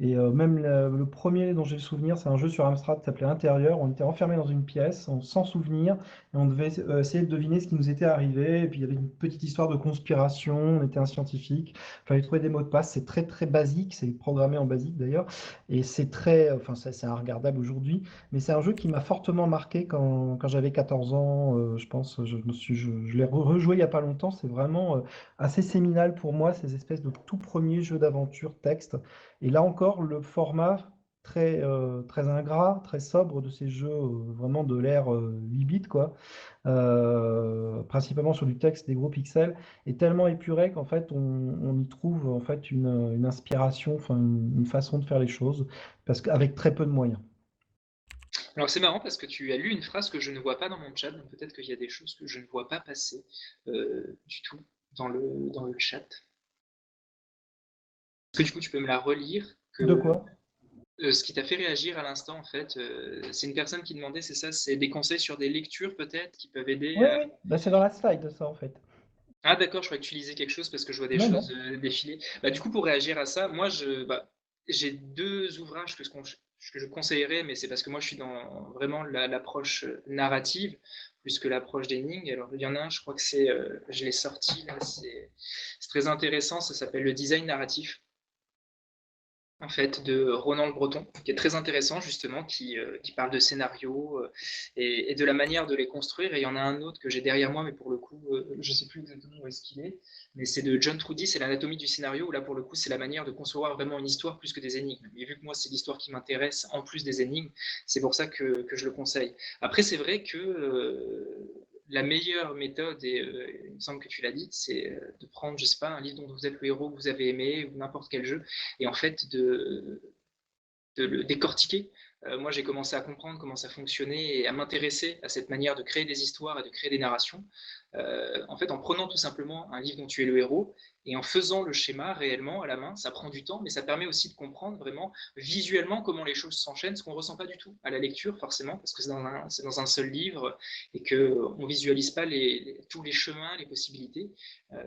Et même le premier dont j'ai le souvenir, c'est un jeu sur Amstrad qui s'appelait Intérieur. On était enfermé dans une pièce, sans souvenir, et on devait essayer de deviner ce qui nous était arrivé. Et puis il y avait une petite histoire de conspiration, on était un scientifique. Il fallait trouver des mots de passe. C'est très basique, c'est programmé en basique d'ailleurs. Et c'est enfin c'est regardable aujourd'hui. Mais c'est un jeu qui m'a fortement marqué quand j'avais 14 ans. Je pense, je l'ai rejoué il n'y a pas longtemps. C'est vraiment assez séminal pour moi, ces espèces de tout premiers jeux d'aventure texte. Et là encore, le format très ingrat, très sobre de ces jeux vraiment de l'ère 8 bits, quoi. Principalement sur du texte, des gros pixels, est tellement épuré qu'en fait on y trouve en fait une inspiration, enfin une façon de faire les choses, parce qu'avec très peu de moyens. Alors c'est marrant parce que tu as lu une phrase que je ne vois pas dans mon chat, donc peut-être qu'il y a des choses que je ne vois pas passer du tout dans le chat. Est-ce que du coup tu peux me la relire De quoi? ce qui t'a fait réagir à l'instant en fait, c'est une personne qui demandait, c'est ça, c'est des conseils sur des lectures peut-être qui peuvent aider Oui, à... oui, bah, c'est dans la slide ça en fait. Ah d'accord, je crois que tu lisais quelque chose parce que je vois des Non, choses non. défiler. Bah, du coup, pour réagir à ça, moi, j'ai deux ouvrages que je conseillerais, mais c'est parce que moi, je suis dans vraiment l'approche narrative plus que l'approche d'énigmes. Alors, il y en a un, je crois que je l'ai sorti là, c'est très intéressant, ça s'appelle le design narratif en fait, de Ronan Le Breton, qui est très intéressant justement, qui parle de scénarios et de la manière de les construire. Et il y en a un autre que j'ai derrière moi, mais pour le coup, je ne sais plus exactement où est-ce qu'il est, mais c'est de John Trudy, c'est l'anatomie du scénario, où là pour le coup, c'est la manière de concevoir vraiment une histoire plus que des énigmes. Et vu que moi, c'est l'histoire qui m'intéresse en plus des énigmes, c'est pour ça que je le conseille. Après, c'est vrai que la meilleure méthode, et il me semble que tu l'as dit, c'est de prendre, je sais pas, un livre dont vous êtes le héros, que vous avez aimé, ou n'importe quel jeu, et en fait de le décortiquer. Moi, j'ai commencé à comprendre comment ça fonctionnait et à m'intéresser à cette manière de créer des histoires et de créer des narrations. En fait, en prenant tout simplement un livre dont tu es le héros et en faisant le schéma réellement à la main, ça prend du temps, mais ça permet aussi de comprendre vraiment visuellement comment les choses s'enchaînent, ce qu'on ne ressent pas du tout à la lecture, forcément, parce que c'est dans un seul livre et qu'on ne visualise pas tous les chemins, les possibilités.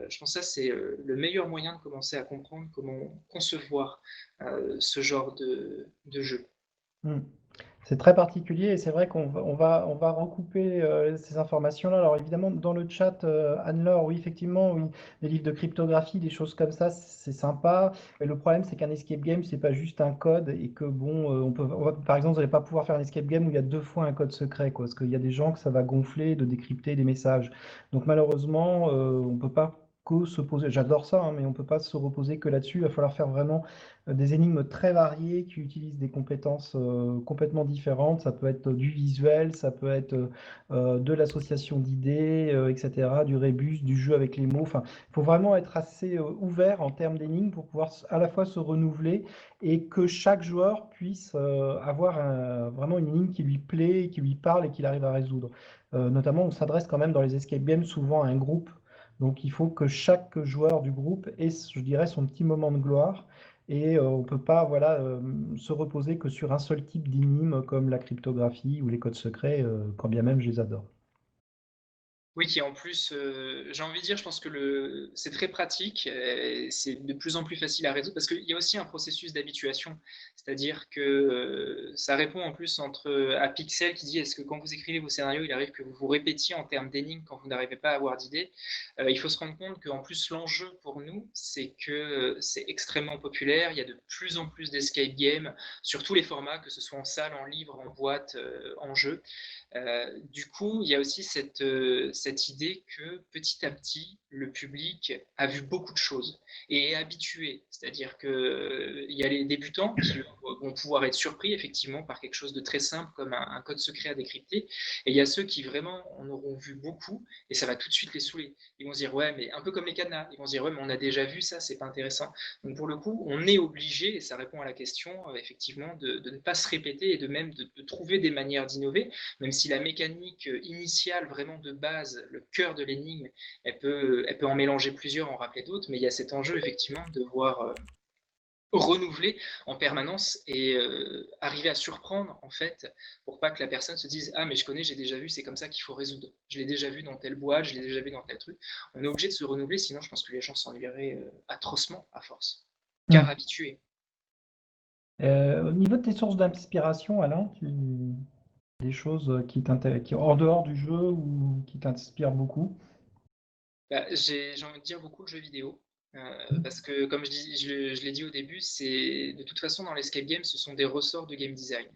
Je pense que ça, c'est le meilleur moyen de commencer à comprendre comment concevoir ce genre de jeu. Hmm. C'est très particulier et c'est vrai qu'on va recouper ces informations-là. Alors évidemment, dans le chat, Anne-Laure, oui, effectivement, oui, des livres de cryptographie, des choses comme ça, c'est sympa. Mais le problème, c'est qu'un escape game, c'est pas juste un code et que bon, par exemple, vous n'allez pas pouvoir faire un escape game où il y a 2 fois un code secret, quoi, parce qu'il y a des gens que ça va gonfler de décrypter des messages. Donc malheureusement, on peut pas que se poser. J'adore ça, hein, mais on peut pas se reposer que là-dessus. Il va falloir faire vraiment des énigmes très variées qui utilisent des compétences complètement différentes. Ça peut être du visuel, ça peut être de l'association d'idées, etc., du rébus, du jeu avec les mots. Enfin, il faut vraiment être assez ouvert en termes d'énigmes pour pouvoir à la fois se renouveler et que chaque joueur puisse avoir vraiment une énigme qui lui plaît, qui lui parle et qu'il arrive à résoudre. Notamment, on s'adresse quand même dans les escape games souvent à un groupe. Donc, il faut que chaque joueur du groupe ait, je dirais, son petit moment de gloire. Et on ne peut pas voilà, se reposer que sur un seul type d'énigme comme la cryptographie ou les codes secrets, quand bien même je les adore. Oui, qui en plus, j'ai envie de dire, je pense que c'est très pratique, c'est de plus en plus facile à résoudre parce qu'il y a aussi un processus d'habituation, c'est-à-dire que ça répond en plus à Pixel qui dit est-ce que quand vous écrivez vos scénarios, il arrive que vous vous répétiez en termes d'énigmes quand vous n'arrivez pas à avoir d'idées. Il faut se rendre compte qu'en plus l'enjeu pour nous, c'est que c'est extrêmement populaire, il y a de plus en plus d'escape games sur tous les formats, que ce soit en salle, en livre, en boîte, en jeu. Du coup, il y a aussi cette idée que petit à petit, le public a vu beaucoup de choses et est habitué. C'est-à-dire qu'il y a les débutants qui vont pouvoir être surpris effectivement par quelque chose de très simple comme un code secret à décrypter. Et il y a ceux qui vraiment en auront vu beaucoup et ça va tout de suite les saouler. Ils vont se dire ouais, mais un peu comme les cadenas. Ils vont se dire ouais, mais on a déjà vu ça, c'est pas intéressant. Donc pour le coup, on est obligé, et ça répond à la question, effectivement, de ne pas se répéter et de même de trouver des manières d'innover même si la mécanique initiale, vraiment de base, le cœur de l'énigme, elle peut en mélanger plusieurs, en rappeler d'autres, mais il y a cet enjeu effectivement de devoir renouveler en permanence et arriver à surprendre en fait pour pas que la personne se dise ah mais je connais, j'ai déjà vu, c'est comme ça qu'il faut résoudre, je l'ai déjà vu dans telle boîte, je l'ai déjà vu dans tel truc. On est obligé de se renouveler, sinon je pense que les gens s'ennuieraient atrocement à force, car Hmm. habitués. Au niveau de tes sources d'inspiration, Alain, des choses qui en dehors du jeu ou qui t'inspirent beaucoup? Bah, j'ai envie de dire beaucoup de jeux vidéo. Hmm. Parce que, comme je l'ai dit au début, c'est de toute façon dans l'escape game, ce sont des ressorts de game design.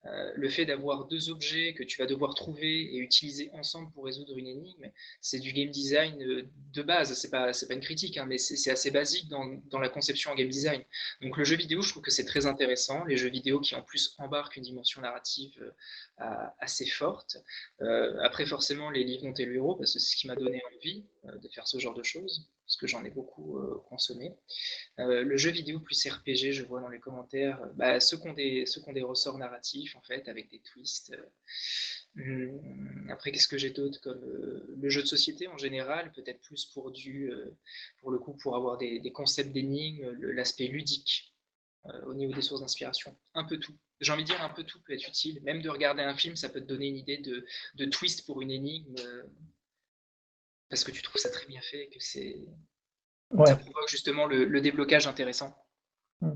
Le fait d'avoir deux objets que tu vas devoir trouver et utiliser ensemble pour résoudre une énigme, c'est du game design de base. C'est pas une critique, hein, mais c'est assez basique dans la conception en game design. Donc le jeu vidéo, je trouve que c'est très intéressant. Les jeux vidéo qui en plus embarquent une dimension narrative assez forte. Après, forcément, les livres ont le héros, parce que c'est ce qui m'a donné envie de faire ce genre de choses, parce que j'en ai beaucoup consommé. Le jeu vidéo plus RPG, je vois dans les commentaires, ceux qui ont des ressorts narratifs, en fait, avec des twists. Après, qu'est-ce que j'ai d'autre comme le jeu de société en général, peut-être plus pour le coup, pour avoir des concepts d'énigmes, l'aspect ludique au niveau des sources d'inspiration. Un peu tout. J'ai envie de dire un peu tout peut être utile. Même de regarder un film, ça peut te donner une idée de twist pour une énigme, parce que tu trouves ça très bien fait et que ça Ouais. provoque justement le déblocage intéressant. Mm.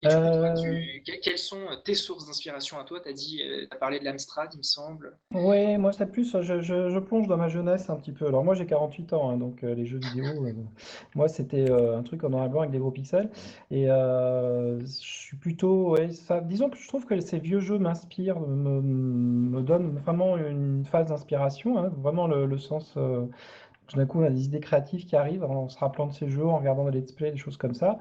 Et du coup, toi, Euh, quelles sont tes sources d'inspiration à toi? Tu as parlé de l'Amstrad, il me semble. Ouais, moi c'est plus, je plonge dans ma jeunesse un petit peu. Alors moi j'ai 48 ans, hein, donc les jeux vidéo, moi c'était un truc en noir et blanc avec des gros pixels. Et je suis plutôt, ouais, ça, disons que je trouve que ces vieux jeux m'inspirent, me donnent vraiment une phase d'inspiration, hein, vraiment le sens, tout d'un coup on a des idées créatives qui arrivent en se rappelant de ces jeux, en regardant des let's play, des choses comme ça.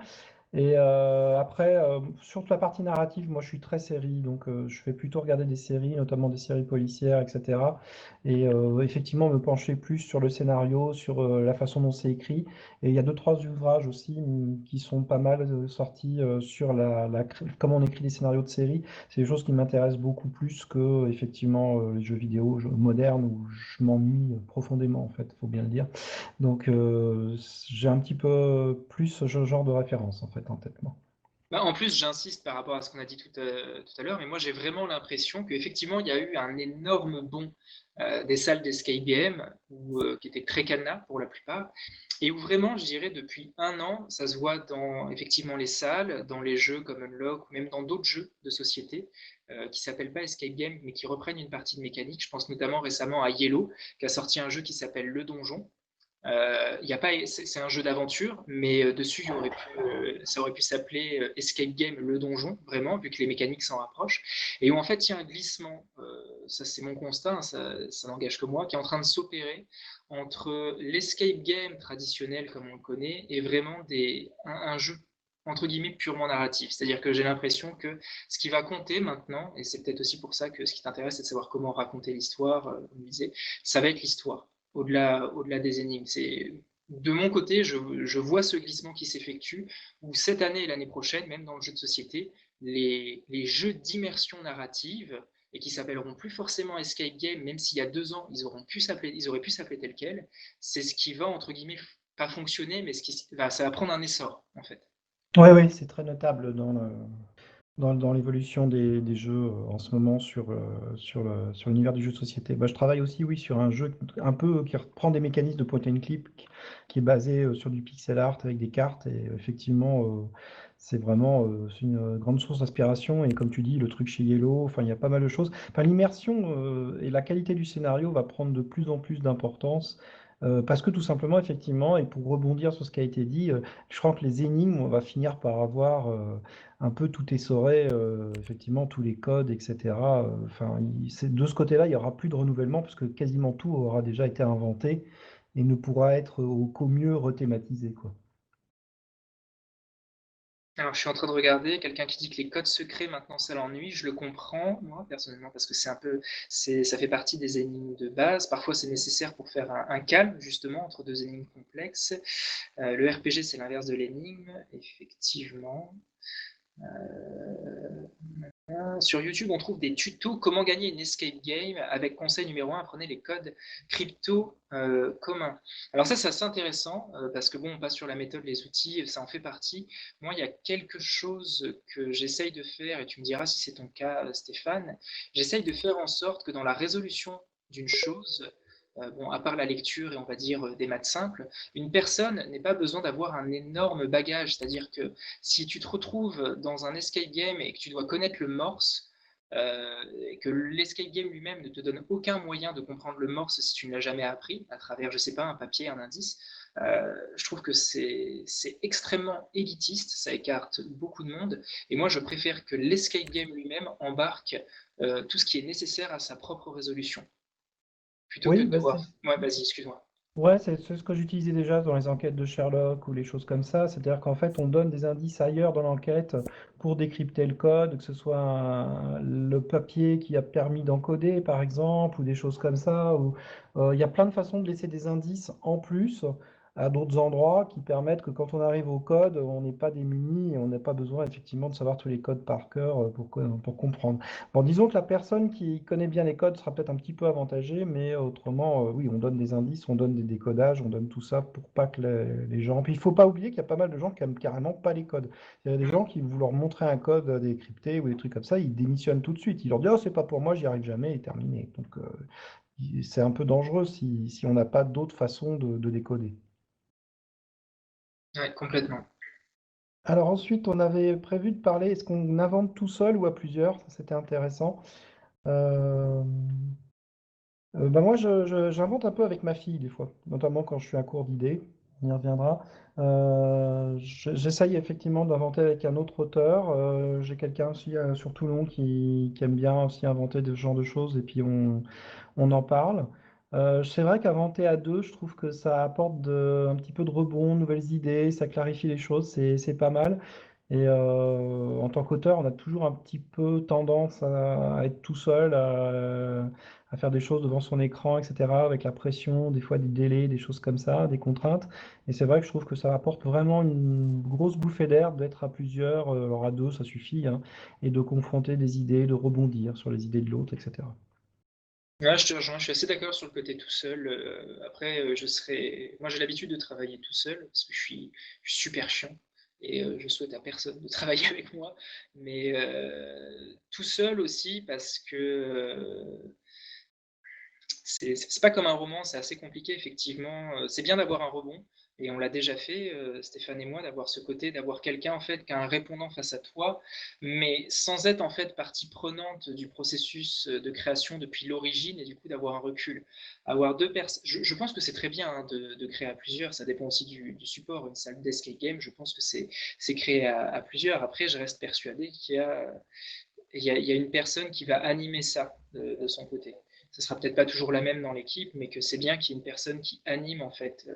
Et après, sur toute la partie narrative, moi je suis très série, donc je fais plutôt regarder des séries, notamment des séries policières, etc. Et effectivement me pencher plus sur le scénario, sur la façon dont c'est écrit. Et il y a deux, trois ouvrages aussi qui sont pas mal sortis sur comment on écrit des scénarios de séries. C'est des choses qui m'intéressent beaucoup plus que effectivement les jeux vidéo modernes où je m'ennuie profondément, en fait, faut bien le dire. Donc, j'ai un petit peu plus ce genre de référence en fait en tête, moi. En plus, j'insiste par rapport à ce qu'on a dit tout à l'heure, mais moi j'ai vraiment l'impression qu'effectivement il y a eu un énorme bond des salles d'escape game qui étaient très cadenas pour la plupart, et où vraiment, je dirais, depuis un an, ça se voit dans effectivement les salles, dans les jeux comme Unlock, ou même dans d'autres jeux de société qui s'appellent pas escape game, mais qui reprennent une partie de mécanique. Je pense notamment récemment à Yellow, qui a sorti un jeu qui s'appelle Le Donjon. Y a pas, c'est un jeu d'aventure, mais dessus, ça aurait pu s'appeler Escape Game Le Donjon, vraiment, vu que les mécaniques s'en rapprochent, et où en fait il y a un glissement, ça c'est mon constat, hein, ça n'engage que moi, qui est en train de s'opérer entre l'escape game traditionnel comme on le connaît et vraiment un jeu entre guillemets purement narratif. C'est-à-dire que j'ai l'impression que ce qui va compter maintenant, et c'est peut-être aussi pour ça que ce qui t'intéresse, c'est de savoir comment raconter l'histoire, comme je disais, ça va être l'histoire au-delà des énigmes. De mon côté, je vois ce glissement qui s'effectue, où cette année et l'année prochaine, même dans le jeu de société, les jeux d'immersion narrative, et qui s'appelleront plus forcément Escape Game, même s'il y a 2 ans, ils auraient pu s'appeler tel quel, c'est ce qui va, entre guillemets, pas fonctionner, mais ça va prendre un essor, en fait. Oui, oui, c'est très notable dans l'évolution des jeux en ce moment sur l'univers du jeu de société. Bah, je travaille aussi, oui, sur un jeu un peu qui reprend des mécanismes de point and click, qui est basé sur du pixel art avec des cartes. Et effectivement, c'est une grande source d'inspiration. Et comme tu dis, le truc chez Yellow, enfin, il y a pas mal de choses. Enfin, l'immersion et la qualité du scénario va prendre de plus en plus d'importance. Parce que tout simplement, effectivement, et pour rebondir sur ce qui a été dit, je crois que les énigmes, on va finir par avoir un peu tout essoré, effectivement, tous les codes, etc. Enfin, de ce côté-là, il n'y aura plus de renouvellement parce que quasiment tout aura déjà été inventé et ne pourra être qu'au mieux rethématisé, quoi. Alors, je suis en train de regarder quelqu'un qui dit que les codes secrets, maintenant, ça l'ennuie. Je le comprends, moi, personnellement, parce que ça fait partie des énigmes de base. Parfois, c'est nécessaire pour faire un calme, justement, entre deux énigmes complexes. Le RPG, c'est l'inverse de l'énigme, effectivement. Sur YouTube, on trouve des tutos comment gagner une escape game avec conseil numéro 1, apprenez les codes crypto communs. Alors ça, c'est assez intéressant parce que bon, on passe sur la méthode, les outils, ça en fait partie. Moi, il y a quelque chose que j'essaye de faire, et tu me diras si c'est ton cas, Stéphane. J'essaye de faire en sorte que dans la résolution d'une chose, bon, à part la lecture et on va dire des maths simples, une personne n'ait pas besoin d'avoir un énorme bagage. C'est-à-dire que si tu te retrouves dans un escape game et que tu dois connaître le morse, et que l'escape game lui-même ne te donne aucun moyen de comprendre le morse si tu ne l'as jamais appris à travers, je sais pas, un papier, un indice, je trouve que c'est extrêmement élitiste, ça écarte beaucoup de monde, et moi je préfère que l'escape game lui-même embarque tout ce qui est nécessaire à sa propre résolution, plutôt que Oui, de devoir... Ouais, vas-y, excuse-moi. ouais, c'est ce que j'utilisais déjà dans les enquêtes de Sherlock ou les choses comme ça. C'est-à-dire qu'en fait, on donne des indices ailleurs dans l'enquête pour décrypter le code, que ce soit le papier qui a permis d'encoder, par exemple, ou des choses comme ça. Il y a plein de façons de laisser des indices en plus à d'autres endroits qui permettent que quand on arrive au code, on n'est pas démuni et on n'a pas besoin effectivement de savoir tous les codes par cœur pour comprendre. Bon, disons que la personne qui connaît bien les codes sera peut-être un petit peu avantagée, mais autrement, oui, on donne des indices, on donne des décodages, on donne tout ça pour pas que les gens. Puis il faut pas oublier qu'il y a pas mal de gens qui aiment carrément pas les codes. Il y a des gens qui, vous leur montrez un code décrypté ou des trucs comme ça, ils démissionnent tout de suite. Ils leur disent, oh, c'est pas pour moi, j'y arrive jamais, et terminé. Donc, c'est un peu dangereux si on n'a pas d'autres façons de décoder. Ouais, complètement. Alors ensuite, on avait prévu de parler, est-ce qu'on invente tout seul ou à plusieurs? Ça, c'était intéressant. Euh, bah moi, j'invente un peu avec ma fille des fois, notamment quand je suis à court d'idées. On y reviendra. J'essaye effectivement d'inventer avec un autre auteur. J'ai quelqu'un aussi sur Toulon qui aime bien aussi inventer ce genre de choses et puis on en parle. C'est vrai qu'inventer à deux, je trouve que ça apporte un petit peu de rebond, de nouvelles idées, ça clarifie les choses, c'est pas mal. Et en tant qu'auteur, on a toujours un petit peu tendance à être tout seul, à faire des choses devant son écran, etc., avec la pression, des fois des délais, des choses comme ça, des contraintes. Et c'est vrai que je trouve que ça apporte vraiment une grosse bouffée d'air d'être à plusieurs, alors à deux, ça suffit, hein, et de confronter des idées, de rebondir sur les idées de l'autre, etc. Ouais, je te rejoins, je suis assez d'accord sur le côté tout seul. Après, moi j'ai l'habitude de travailler tout seul parce que je suis super chiant et je souhaite à personne de travailler avec moi. Mais tout seul aussi parce que c'est pas comme un roman, c'est assez compliqué, effectivement. C'est bien d'avoir un rebond, et on l'a déjà fait, Stéphane et moi, d'avoir ce côté, d'avoir quelqu'un en fait qui a un répondant face à toi, mais sans être en fait partie prenante du processus de création depuis l'origine, et du coup d'avoir un recul. Avoir deux personnes, je pense que c'est très bien hein, de créer à plusieurs, ça dépend aussi du support. Une salle d'escape game, je pense que c'est créé à plusieurs. Après, je reste persuadé il y a une personne qui va animer ça de son côté. Ce sera peut-être pas toujours la même dans l'équipe, mais que c'est bien qu'il y ait une personne qui anime en fait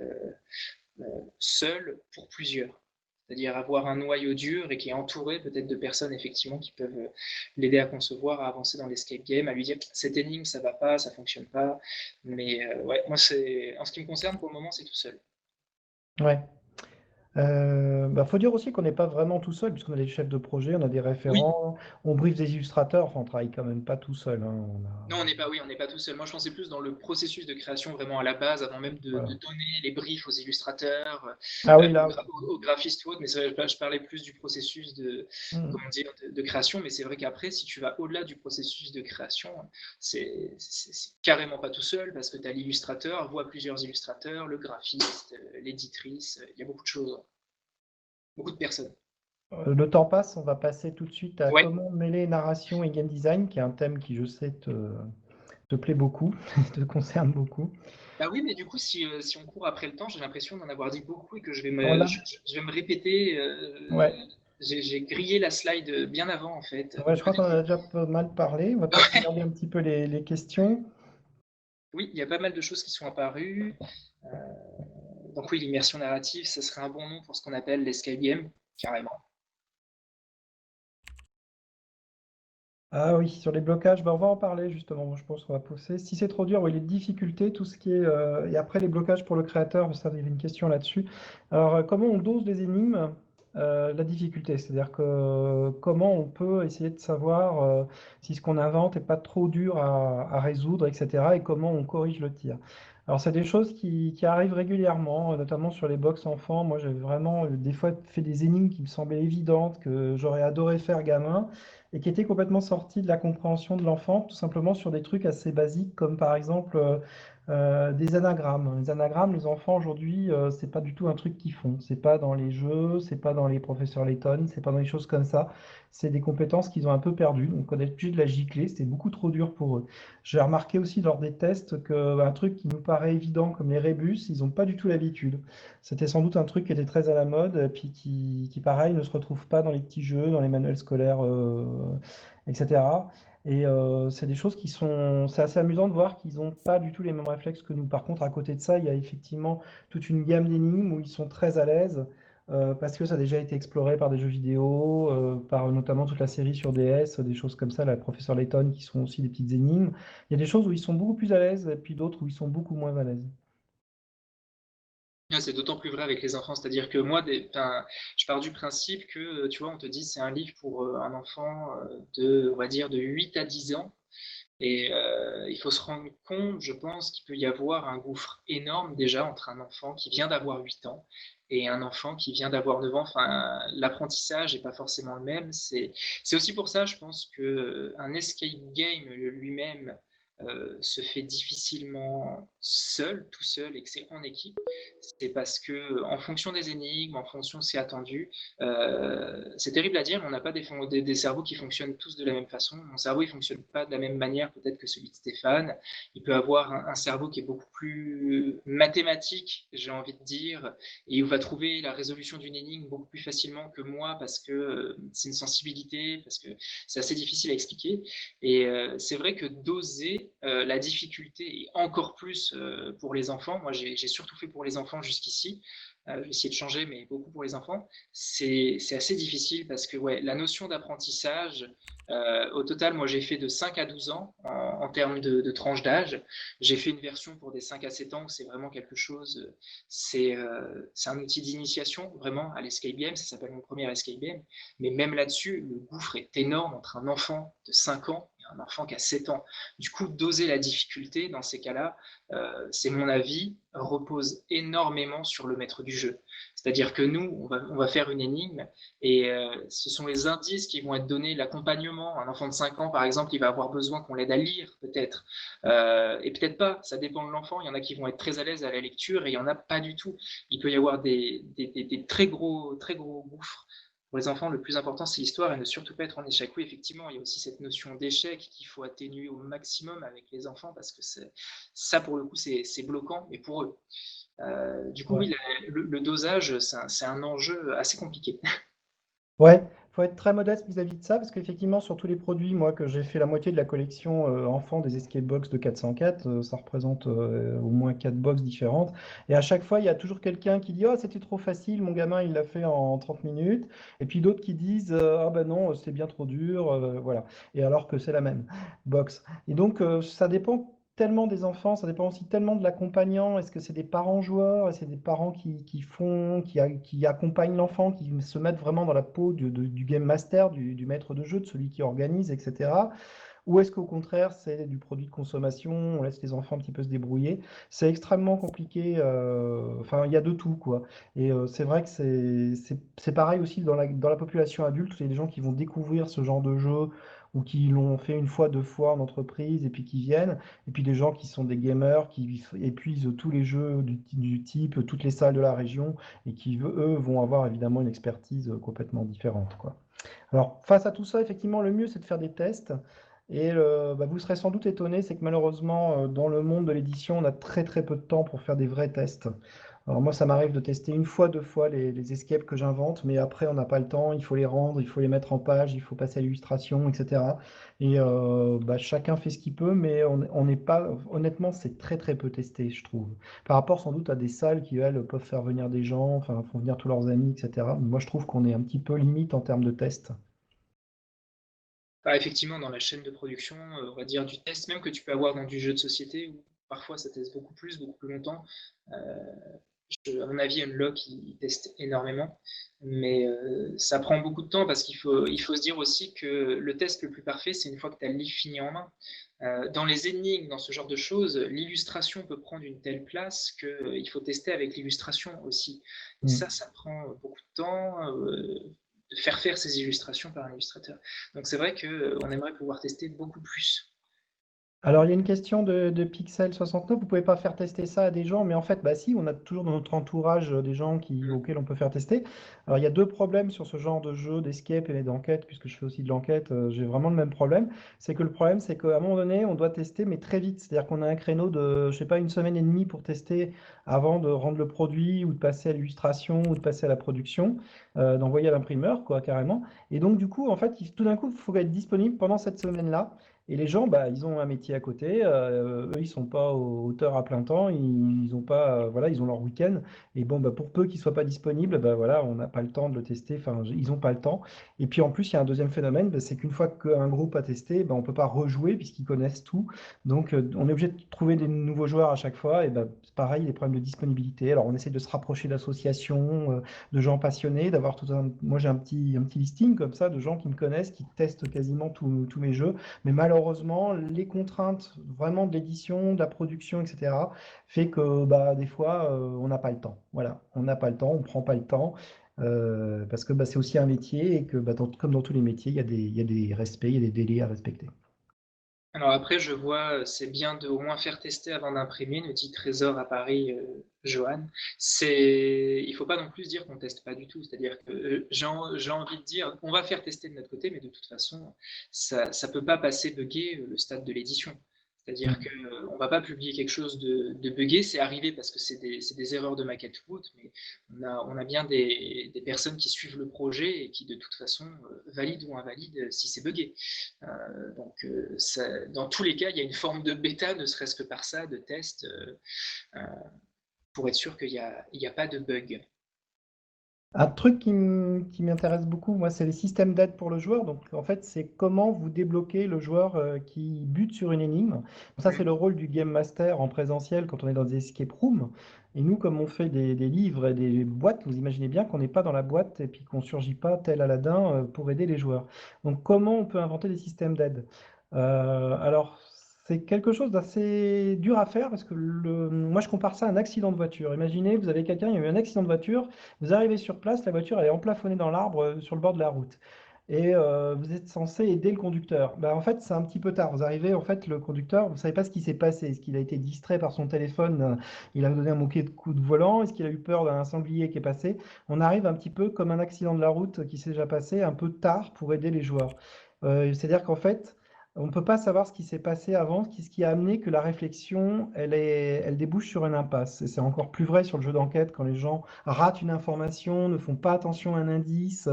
seule pour plusieurs. C'est-à-dire avoir un noyau dur et qui est entouré peut-être de personnes effectivement qui peuvent l'aider à concevoir, à avancer dans l'escape game, à lui dire cette énigme ça va pas, ça fonctionne pas. Mais ouais, moi c'est en ce qui me concerne pour le moment c'est tout seul. Ouais. Bah, faut dire aussi qu'on n'est pas vraiment tout seul, puisqu'on a des chefs de projet, on a des Oui, référents, on brief des illustrateurs, enfin, on travaille quand même pas tout seul, hein, non, on n'est pas tout seul. Moi, je pensais plus dans le processus de création vraiment à la base, avant même de voilà. donner les briefs aux illustrateurs, Ah oui, là, oui. aux graphistes ou autres. Mais c'est vrai, je parlais plus du processus Mm. comment dire, de création. Mais c'est vrai qu'après, si tu vas au-delà du processus de création, c'est carrément pas tout seul parce que tu as l'illustrateur, voit plusieurs illustrateurs, le graphiste, l'éditrice. Il y a beaucoup de choses, beaucoup de personnes. Le temps passe, on va passer tout de suite à Ouais. comment mêler narration et game design, qui est un thème qui, je sais, te plaît beaucoup, te concerne beaucoup. Bah oui, mais du coup, si on court après le temps, j'ai l'impression d'en avoir dit beaucoup et que Voilà. je vais me répéter. Ouais. J'ai grillé la slide bien avant, en fait. Ouais, je Donc, crois qu'on en a déjà pas mal parlé. On va peut-être regarder un petit peu les questions. oui, il y a pas mal de choses qui sont apparues. Euh, donc oui, l'immersion narrative, ça serait un bon nom pour ce qu'on appelle l'escape game, carrément. Ah oui, sur les blocages, bah, on va en parler justement. Je pense qu'on va pousser. Si c'est trop dur, oui, les difficultés, tout ce qui est. Et après, les blocages pour le créateur, ça, il y avait une question là-dessus. Alors, comment on dose les énigmes? La difficulté, c'est-à-dire que comment on peut essayer de savoir si ce qu'on invente n'est pas trop dur à résoudre, etc., et comment on corrige le tir. Alors, c'est des choses qui arrivent régulièrement, notamment sur les box enfants. Moi, j'avais vraiment des fois fait des énigmes qui me semblaient évidentes, que j'aurais adoré faire gamin et qui était complètement sorti de la compréhension de l'enfant, tout simplement sur des trucs assez basiques, comme par exemple des anagrammes. Les anagrammes, les enfants aujourd'hui, c'est pas du tout un truc qu'ils font. C'est pas dans les jeux, c'est pas dans les professeurs Layton, c'est pas dans les choses comme ça. c'est des compétences qu'ils ont un peu perdues. Donc on est obligé de la gicler, c'était beaucoup trop dur pour eux. J'ai remarqué aussi lors des tests qu'un truc qui nous paraît évident comme les rébus, ils n'ont pas du tout l'habitude. C'était sans doute un truc qui était très à la mode, et puis pareil, ne se retrouve pas dans les petits jeux, dans les manuels scolaires, etc. Et c'est des choses c'est assez amusant de voir qu'ils n'ont pas du tout les mêmes réflexes que nous. Par contre, à côté de ça, il y a effectivement toute une gamme d'énigmes où ils sont très à l'aise parce que ça a déjà été exploré par des jeux vidéo, par notamment toute la série sur DS, des choses comme ça, la professeur Layton, qui sont aussi des petites énigmes. Il y a des choses où ils sont beaucoup plus à l'aise et puis d'autres où ils sont beaucoup moins à l'aise. C'est d'autant plus vrai avec les enfants, c'est-à-dire que moi, je pars du principe que, tu vois, on te dit c'est un livre pour un enfant on va dire, de 8 à 10 ans. Et il faut se rendre compte, je pense, qu'il peut y avoir un gouffre énorme déjà entre un enfant qui vient d'avoir 8 ans et un enfant qui vient d'avoir 9 ans. Enfin, l'apprentissage n'est pas forcément le même. C'est aussi pour ça, je pense, qu'un escape game lui-même se fait difficilement tout seul, et que c'est en équipe. C'est parce que, en fonction des énigmes, en fonction de ce qui est attendu, c'est terrible à dire, mais on n'a pas des cerveaux qui fonctionnent tous de la même façon. Mon cerveau, il ne fonctionne pas de la même manière peut-être que celui de Stéphane. Il peut avoir un cerveau qui est beaucoup plus mathématique, j'ai envie de dire, et il va trouver la résolution d'une énigme beaucoup plus facilement que moi parce que c'est une sensibilité, parce que c'est assez difficile à expliquer. Et c'est vrai que doser la difficulté, et encore plus pour les enfants, moi j'ai surtout fait pour les enfants jusqu'ici, j'ai essayé de changer, mais beaucoup pour les enfants, c'est assez difficile parce que ouais, la notion d'apprentissage, au total, moi j'ai fait de 5 à 12 ans en termes de tranche d'âge. J'ai fait une version pour des 5 à 7 ans où c'est vraiment quelque chose, c'est un outil d'initiation vraiment à l'escape game, ça s'appelle mon premier escape game. Mais même là-dessus, le gouffre est énorme entre un enfant de 5 ans et un enfant qui a 7 ans. Du coup, doser la difficulté dans ces cas-là, c'est mon avis, repose énormément sur le maître du jeu. C'est-à-dire que nous, on va faire une énigme et ce sont les indices qui vont être donnés, l'accompagnement. Un enfant de 5 ans, par exemple, il va avoir besoin qu'on l'aide à lire, peut-être. Et peut-être pas, ça dépend de l'enfant. Il y en a qui vont être très à l'aise à la lecture et il y en a pas du tout. Il peut y avoir des très gros gouffres. Pour les enfants, le plus important, c'est l'histoire et ne surtout pas être en échec. Oui, effectivement, il y a aussi cette notion d'échec qu'il faut atténuer au maximum avec les enfants parce que ça, pour le coup, c'est bloquant, mais pour eux. Du coup, Ouais. oui, le dosage, c'est un enjeu assez compliqué. Ouais, faut être très modeste vis-à-vis de ça, parce qu'effectivement, sur tous les produits, moi, que j'ai fait la moitié de la collection enfant des Escape Box de 404, ça représente au moins 4 box différentes. Et à chaque fois, il y a toujours quelqu'un qui dit: Oh, c'était trop facile, mon gamin, il l'a fait en 30 minutes. Et puis d'autres qui disent: Ah ben non, c'est bien trop dur, voilà. Et alors que c'est la même box. Et donc, ça dépend tellement des enfants, ça dépend aussi tellement de l'accompagnant. Est-ce que c'est des parents joueurs, est-ce que c'est des parents qui accompagnent l'enfant, qui se mettent vraiment dans la peau du game master, du maître de jeu, de celui qui organise, etc. Ou est-ce qu'au contraire, c'est du produit de consommation, on laisse les enfants un petit peu se débrouiller? C'est extrêmement compliqué, enfin, il y a de tout, quoi. Et c'est vrai que c'est pareil aussi dans la population adulte, il y a des gens qui vont découvrir ce genre de jeu ou qui l'ont fait une fois, deux fois en entreprise et puis qui viennent. Et puis des gens qui sont des gamers, qui épuisent tous les jeux du type, toutes les salles de la région et qui, eux, vont avoir évidemment une expertise complètement différente, quoi. Alors, face à tout ça, effectivement, le mieux, c'est de faire des tests. Et bah, vous serez sans doute étonné, c'est que malheureusement, dans le monde de l'édition, on a très très peu de temps pour faire des vrais tests. Alors moi, ça m'arrive de tester une fois, deux fois les escapes que j'invente, mais après, on n'a pas le temps, il faut les rendre, il faut les mettre en page, il faut passer à l'illustration, etc. Et bah, chacun fait ce qu'il peut, mais on n'est pas, honnêtement, c'est très très peu testé, je trouve. Par rapport sans doute à des salles qui, elles, peuvent faire venir des gens, enfin, font venir tous leurs amis, etc. Moi, je trouve qu'on est un petit peu limite en termes de tests. Bah, effectivement, dans la chaîne de production, on va dire du test, même que tu peux avoir dans du jeu de société, où parfois ça teste beaucoup plus longtemps. À mon avis, Unlock, il teste énormément, mais ça prend beaucoup de temps parce il faut se dire aussi que le test le plus parfait, c'est une fois que tu as le livre fini en main. Dans les énigmes, dans ce genre de choses, l'illustration peut prendre une telle place qu'il faut tester avec l'illustration aussi. Et Mm. ça prend beaucoup de temps de faire ces illustrations par un illustrateur. Donc c'est vrai qu'on aimerait pouvoir tester beaucoup plus. Alors, il y a une question de Pixel69. Vous pouvez pas faire tester ça à des gens, mais en fait, bah si, on a toujours dans notre entourage des gens auxquels on peut faire tester. Alors, il y a deux problèmes sur ce genre de jeu d'escape et d'enquête, puisque je fais aussi de l'enquête, j'ai vraiment le même problème. C'est que le problème, c'est qu'à un moment donné, on doit tester, mais très vite. C'est-à-dire qu'on a un créneau de, je sais pas, une semaine et demie pour tester avant de rendre le produit ou de passer à l'illustration ou de passer à la production, d'envoyer à l'imprimeur, quoi, carrément. Et donc, du coup, en fait, tout d'un coup, il faut être disponible pendant cette semaine-là. Et les gens, bah, ils ont un métier à côté. Eux, ils sont pas auteurs à plein temps. Ils ont pas, voilà, ils ont leur week-end. Et bon, bah, pour peu qu'ils soient pas disponibles, bah, voilà, on n'a pas le temps de le tester. Enfin, ils ont pas le temps. Et puis en plus, il y a un deuxième phénomène, bah, c'est qu'une fois qu'un groupe a testé, bah, on peut pas rejouer puisqu'ils connaissent tout. Donc, on est obligé de trouver des nouveaux joueurs à chaque fois. Et bah, c'est pareil, les problèmes de disponibilité. Alors, on essaie de se rapprocher d'associations, de gens passionnés, d'avoir tout un. Moi, j'ai un petit listing comme ça de gens qui me connaissent, qui testent quasiment tous mes jeux. Mais malheureusement, les contraintes vraiment de l'édition, de la production, etc., fait que bah, des fois, on n'a pas le temps. Voilà, on n'a pas le temps, on ne prend pas le temps, parce que bah, c'est aussi un métier et que bah, comme dans tous les métiers, il y a des respects, il y a des délais à respecter. Alors après, je vois, c'est bien de au moins faire tester avant d'imprimer, nous dit Trésor à Paris, Johan. Il faut pas non plus dire qu'on teste pas du tout. C'est-à-dire que j'ai envie de dire, on va faire tester de notre côté, mais de toute façon, ça peut pas passer buggé le stade de l'édition. C'est-à-dire que on va pas publier quelque chose de buggé, c'est arrivé parce que c'est des erreurs de maquette ou autre, mais on a bien des personnes qui suivent le projet et qui de toute façon valident ou invalident si c'est buggé. Donc, dans tous les cas, il y a une forme de bêta, ne serait-ce que par ça, de test, euh, pour être sûr qu'il n'y a pas de bug. Un truc qui m'intéresse beaucoup, moi, c'est les systèmes d'aide pour le joueur. Donc, en fait, c'est comment vous débloquez le joueur qui bute sur une énigme. Ça, c'est le rôle du Game Master en présentiel quand on est dans des escape rooms. Et nous, comme on fait des livres et des boîtes, vous imaginez bien qu'on n'est pas dans la boîte et puis qu'on ne surgit pas tel Aladdin pour aider les joueurs. Donc, comment on peut inventer des systèmes d'aide? Alors, c'est quelque chose d'assez dur à faire parce que moi, je compare ça à un accident de voiture. Imaginez, vous avez quelqu'un, il y a eu un accident de voiture. Vous arrivez sur place, la voiture elle est emplafonnée dans l'arbre sur le bord de la route. Et vous êtes censé aider le conducteur. Bah, en fait, c'est un petit peu tard. Vous arrivez, en fait, le conducteur, vous ne savez pas ce qui s'est passé. Est-ce qu'il a été distrait par son téléphone? Il a donné un moquet de coup de volant? Est-ce qu'il a eu peur d'un sanglier qui est passé? On arrive un petit peu comme un accident de la route qui s'est déjà passé, un peu tard pour aider les joueurs. C'est-à-dire qu'en fait, on ne peut pas savoir ce qui s'est passé avant, ce qui a amené que la réflexion, elle débouche sur une impasse. Et c'est encore plus vrai sur le jeu d'enquête quand les gens ratent une information, ne font pas attention à un indice,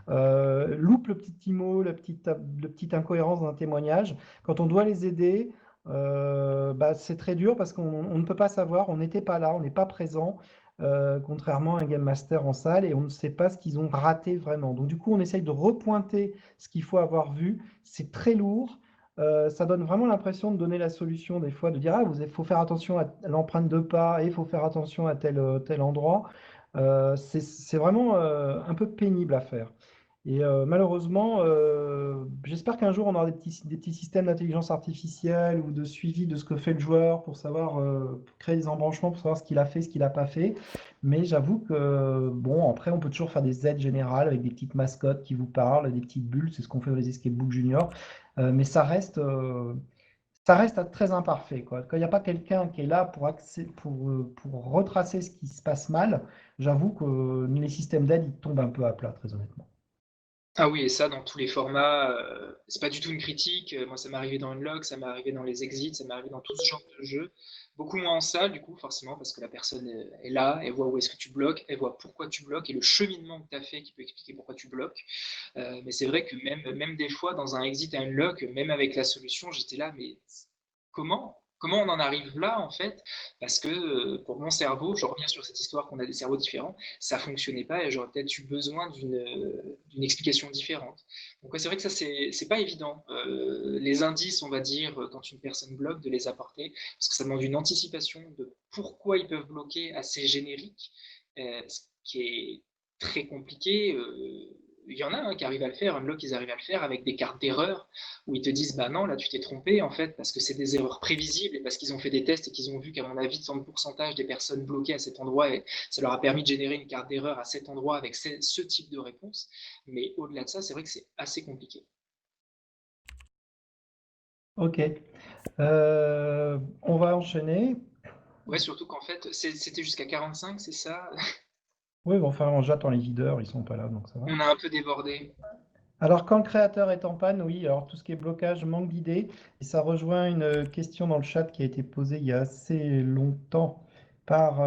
loupent le petit mot, la petite incohérence d'un témoignage. Quand on doit les aider, bah, c'est très dur parce qu'on ne peut pas savoir, on n'était pas là, on n'est pas présent, contrairement à un game master en salle, et on ne sait pas ce qu'ils ont raté vraiment. Donc du coup, on essaye de repointer ce qu'il faut avoir vu. C'est très lourd. Ça donne vraiment l'impression de donner la solution des fois, de dire, ah, il faut faire attention à l'empreinte de pas et il faut faire attention à tel endroit. C'est vraiment un peu pénible à faire. Et malheureusement, j'espère qu'un jour on aura des petits systèmes d'intelligence artificielle ou de suivi de ce que fait le joueur pour savoir, pour créer des embranchements, pour savoir ce qu'il a fait, ce qu'il n'a pas fait. Mais j'avoue que, bon, après, on peut toujours faire des aides générales avec des petites mascottes qui vous parlent, des petites bulles, c'est ce qu'on fait dans les Escape Book Junior. Mais ça reste très imparfait, quoi. Quand il n'y a pas quelqu'un qui est là pour retracer ce qui se passe mal, j'avoue que les systèmes d'aide, ils tombent un peu à plat, très honnêtement. Ah oui, et ça, dans tous les formats, c'est pas du tout une critique. Moi, ça m'est arrivé dans Unlock, ça m'est arrivé dans les Exits, ça m'est arrivé dans tout ce genre de jeu. Beaucoup moins en salle, du coup, forcément, parce que la personne est là, elle voit où est-ce que tu bloques, elle voit pourquoi tu bloques et le cheminement que tu as fait qui peut expliquer pourquoi tu bloques. Mais c'est vrai que même des fois, dans un Exit à Unlock, même avec la solution, j'étais là, mais comment on en arrive là, en fait? Parce que pour mon cerveau, je reviens sur cette histoire qu'on a des cerveaux différents, ça fonctionnait pas et j'aurais peut-être eu besoin d'une explication différente. Donc ouais, c'est vrai que ça, c'est pas évident. Les indices, on va dire, quand une personne bloque, de les apporter, parce que ça demande une anticipation de pourquoi ils peuvent bloquer assez générique, ce qui est très compliqué. Il y en a qui arrivent à le faire, Unlock, ils arrivent à le faire avec des cartes d'erreur où ils te disent bah non, là tu t'es trompé en fait, parce que c'est des erreurs prévisibles et parce qu'ils ont fait des tests et qu'ils ont vu qu'à mon avis, tant de pourcentage des personnes bloquées à cet endroit et ça leur a permis de générer une carte d'erreur à cet endroit avec ce type de réponse. Mais au-delà de ça, c'est vrai que c'est assez compliqué. Ok. On va enchaîner. Ouais, surtout qu'en fait, c'était jusqu'à 45, c'est ça? Oui, bon, enfin, j'attends les leaders, ils sont pas là, donc ça va. On a un peu débordé. Alors, quand le créateur est en panne, oui, alors tout ce qui est blocage, manque d'idées, et ça rejoint une question dans le chat qui a été posée il y a assez longtemps par,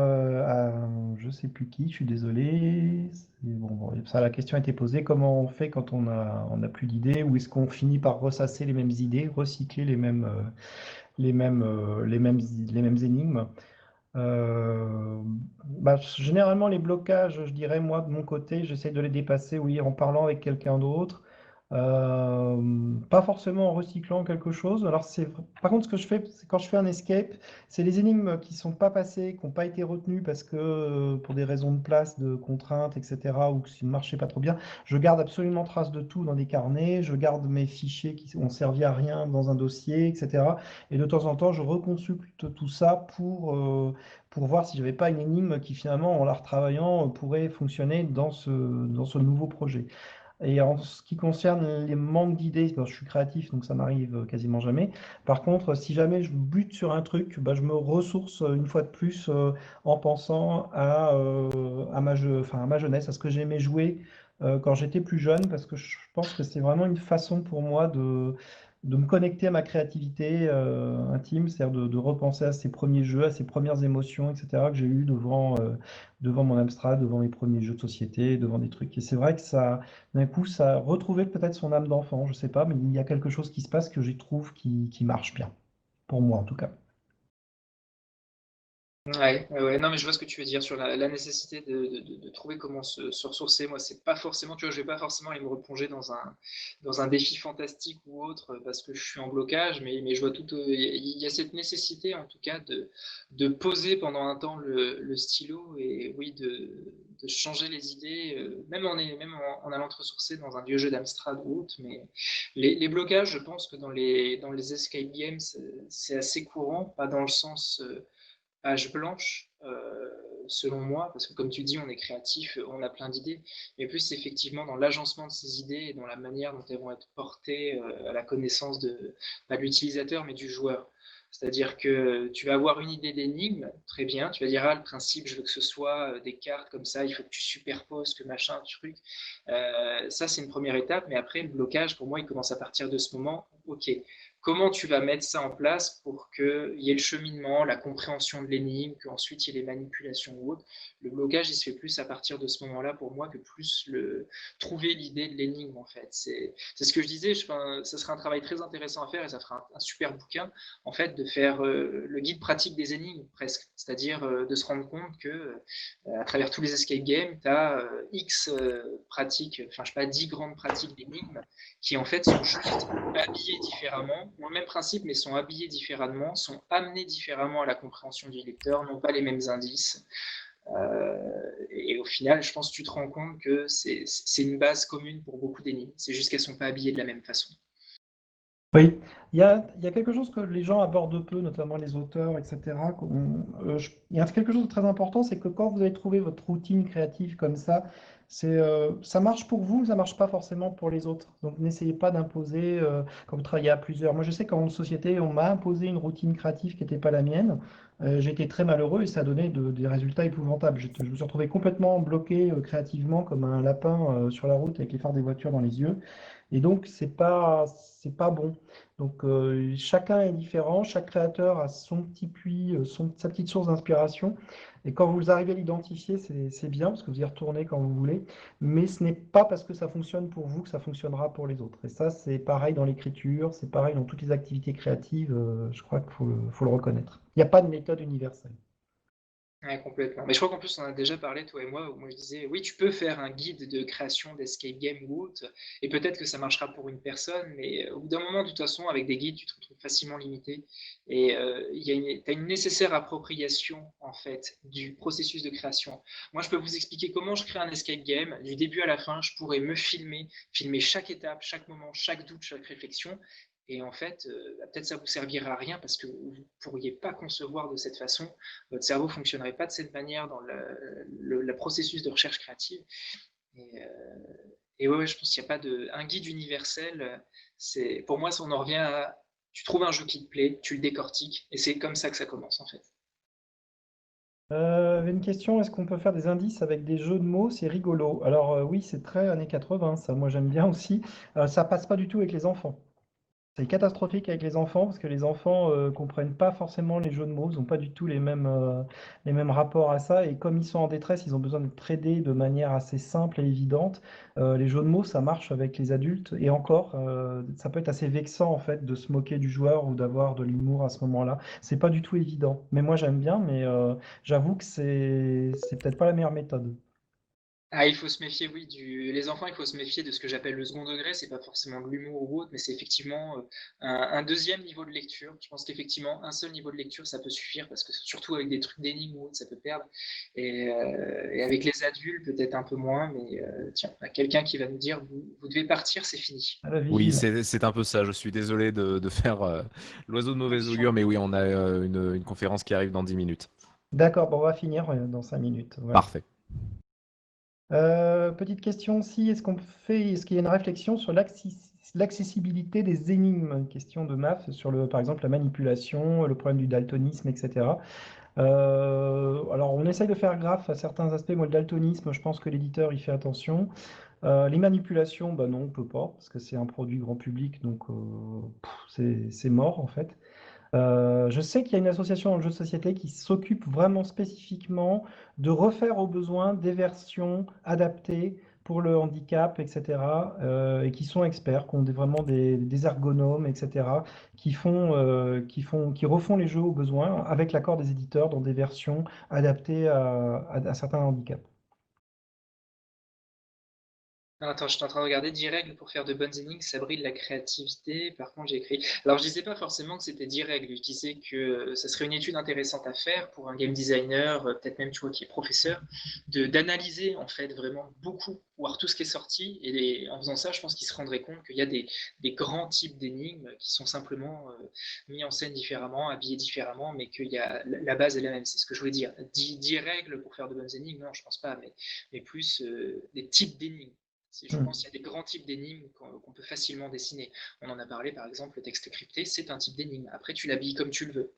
je sais plus qui, je suis désolé. Bon, ça, la question a été posée, comment on fait quand on a plus d'idées, ou est-ce qu'on finit par ressasser les mêmes idées, recycler les mêmes énigmes? Généralement, les blocages, je dirais, moi, de mon côté, j'essaie de les dépasser, oui, en parlant avec quelqu'un d'autre, pas forcément en recyclant quelque chose. Alors, par contre, ce que je fais, c'est quand je fais un escape, c'est les énigmes qui sont pas passées, qui n'ont pas été retenues parce que, pour des raisons de place, de contraintes, etc., ou que ça ne marchait pas trop bien, je garde absolument trace de tout dans des carnets, je garde mes fichiers qui ont servi à rien dans un dossier, etc. Et de temps en temps, je reconsulte tout ça pour voir si j'avais pas une énigme qui finalement, en la retravaillant, pourrait fonctionner dans ce nouveau projet. Et en ce qui concerne les manques d'idées, je suis créatif, donc ça m'arrive quasiment jamais. Par contre, si jamais je bute sur un truc, je me ressource une fois de plus en pensant à ma jeunesse, à ce que j'aimais jouer quand j'étais plus jeune, parce que je pense que c'est vraiment une façon pour moi de me connecter à ma créativité intime, c'est-à-dire de repenser à ces premiers jeux, à ces premières émotions, etc., que j'ai eues devant mon Amstrad, devant mes premiers jeux de société, devant des trucs. Et c'est vrai que ça, d'un coup, ça a retrouvé peut-être son âme d'enfant, je sais pas, mais il y a quelque chose qui se passe que j'y trouve qui marche bien, pour moi en tout cas. Ouais, ouais, ouais. Non, mais je vois ce que tu veux dire sur la nécessité de trouver comment se ressourcer. Moi, c'est pas forcément, tu vois, je vais pas forcément aller me replonger dans un défi fantastique ou autre parce que je suis en blocage, mais je vois tout. Il y a cette nécessité, en tout cas, de poser pendant un temps le stylo et oui, de changer les idées, même en allant te ressourcer dans un vieux jeu d'Amstrad ou autre. Mais les blocages, je pense que dans les escape games, c'est assez courant, pas dans le sens. Page blanche, selon moi, parce que comme tu dis, on est créatif, on a plein d'idées, mais plus effectivement dans l'agencement de ces idées et dans la manière dont elles vont être portées à la connaissance pas de l'utilisateur, mais du joueur. C'est-à-dire que tu vas avoir une idée d'énigme, très bien, tu vas dire, ah, le principe, je veux que ce soit des cartes comme ça, il faut que tu superposes, que machin, truc. Ça, c'est une première étape, mais après, le blocage, pour moi, il commence à partir de ce moment, ok, comment tu vas mettre ça en place pour qu'il y ait le cheminement, la compréhension de l'énigme, qu'ensuite il y ait les manipulations ou autres. Le blocage, il se fait plus à partir de ce moment-là pour moi que plus trouver l'idée de l'énigme en fait. C'est ce que je disais, ça serait un travail très intéressant à faire et ça fera un super bouquin en fait de faire le guide pratique des énigmes presque. C'est-à-dire de se rendre compte que à travers tous les escape games, tu as X pratiques, enfin je sais pas, 10 grandes pratiques d'énigmes qui en fait sont juste habillés différemment, ont le même principe, mais sont habillés différemment, sont amenés différemment à la compréhension du lecteur, n'ont pas les mêmes indices. Et au final, je pense que tu te rends compte que c'est une base commune pour beaucoup d'énigmes. C'est juste qu'elles ne sont pas habillées de la même façon. Oui, il y a quelque chose que les gens abordent peu, notamment les auteurs, etc. Il y a quelque chose de très important, c'est que quand vous avez trouvé votre routine créative comme ça marche pour vous, ça marche pas forcément pour les autres. Donc n'essayez pas d'imposer quand vous travaillez à plusieurs. Moi, je sais qu'en société, on m'a imposé une routine créative qui n'était pas la mienne. J'ai été très malheureux et ça a donné des résultats épouvantables. Je me suis retrouvé complètement bloqué créativement comme un lapin sur la route avec les phares des voitures dans les yeux. Et donc, c'est pas bon. Donc, chacun est différent, chaque créateur a son petit puits, sa petite source d'inspiration. Et quand vous arrivez à l'identifier, c'est bien parce que vous y retournez quand vous voulez. Mais ce n'est pas parce que ça fonctionne pour vous que ça fonctionnera pour les autres. Et ça, c'est pareil dans l'écriture, c'est pareil dans toutes les activités créatives. Je crois qu'il faut le reconnaître. Il n'y a pas de méthode universelle. Ouais, complètement. Mais je crois qu'en plus, on en a déjà parlé, toi et moi, où moi je disais, oui, tu peux faire un guide de création d'escape game ou autre, et peut-être que ça marchera pour une personne, mais au bout d'un moment, de toute façon, avec des guides, tu te retrouves facilement limité. Et tu as une nécessaire appropriation, en fait, du processus de création. Moi, je peux vous expliquer comment je crée un escape game, du début à la fin, je pourrais me filmer chaque étape, chaque moment, chaque doute, chaque réflexion. Et en fait, peut-être ça vous servira à rien parce que vous ne pourriez pas concevoir de cette façon, votre cerveau ne fonctionnerait pas de cette manière dans le processus de recherche créative. Et ouais, je pense qu'il n'y a pas un guide universel. Pour moi, on en revient tu trouves un jeu qui te plaît, tu le décortiques, et c'est comme ça que ça commence en fait. J'avais une question, est-ce qu'on peut faire des indices avec des jeux de mots? C'est rigolo. Alors oui, c'est très années 80, ça, moi j'aime bien aussi. Ça passe pas du tout avec les enfants. C'est catastrophique avec les enfants parce que les enfants comprennent pas forcément les jeux de mots, ils n'ont pas du tout les mêmes rapports à ça et comme ils sont en détresse, ils ont besoin d'être aidés de manière assez simple et évidente. Les jeux de mots, ça marche avec les adultes et encore, ça peut être assez vexant en fait de se moquer du joueur ou d'avoir de l'humour à ce moment-là. C'est pas du tout évident. Mais moi j'aime bien, mais j'avoue que c'est peut-être pas la meilleure méthode. Ah, il faut se méfier, oui, les enfants, il faut se méfier de ce que j'appelle le second degré. C'est pas forcément de l'humour ou autre, mais c'est effectivement un deuxième niveau de lecture. Je pense qu'effectivement, un seul niveau de lecture, ça peut suffire parce que surtout avec des trucs d'énigmes ou autre, ça peut perdre. Et avec les adultes, peut-être un peu moins, mais tiens, il y a quelqu'un qui va nous dire, vous devez partir, c'est fini. À la Oui, vigile. c'est un peu ça. Je suis désolé de faire l'oiseau de mauvais augure, mais oui, on a une conférence qui arrive dans 10 minutes. D'accord, bon, on va finir dans 5 minutes. Voilà. Parfait. Petite question aussi, est-ce qu'il y a une réflexion sur l'accessibilité des énigmes? Une question de maths sur par exemple, la manipulation, le problème du daltonisme, etc. Alors, on essaye de faire gaffe à certains aspects. Moi, le daltonisme, je pense que l'éditeur y fait attention. Les manipulations, bah non, on peut pas, parce que c'est un produit grand public, donc c'est mort en fait. Je sais qu'il y a une association dans le jeu de société qui s'occupe vraiment spécifiquement de refaire aux besoins des versions adaptées pour le handicap, etc. Et qui sont experts, qui ont vraiment des ergonomes, etc. Qui refont les jeux aux besoins avec l'accord des éditeurs dans des versions adaptées à certains handicaps. Non, attends, je suis en train de regarder 10 règles pour faire de bonnes énigmes, ça brille la créativité. Par contre, j'ai écrit. Alors, je disais pas forcément que c'était 10 règles. Je disais que ça serait une étude intéressante à faire pour un game designer, peut-être même, tu vois, qui est professeur, d'analyser en fait vraiment beaucoup, voir tout ce qui est sorti. Et en faisant ça, je pense qu'il se rendrait compte qu'il y a des grands types d'énigmes qui sont simplement mis en scène différemment, habillés différemment, mais qu'il y a la base est la même. C'est ce que je voulais dire. 10 règles pour faire de bonnes énigmes, non, je pense pas, mais plus des types d'énigmes. Je pense qu'il y a des grands types d'énigmes qu'on peut facilement dessiner. On en a parlé, par exemple, le texte crypté, c'est un type d'énigme. Après, tu l'habilles comme tu le veux.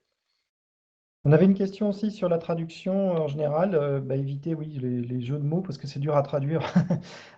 On avait une question aussi sur la traduction en général. Éviter oui, les jeux de mots parce que c'est dur à traduire.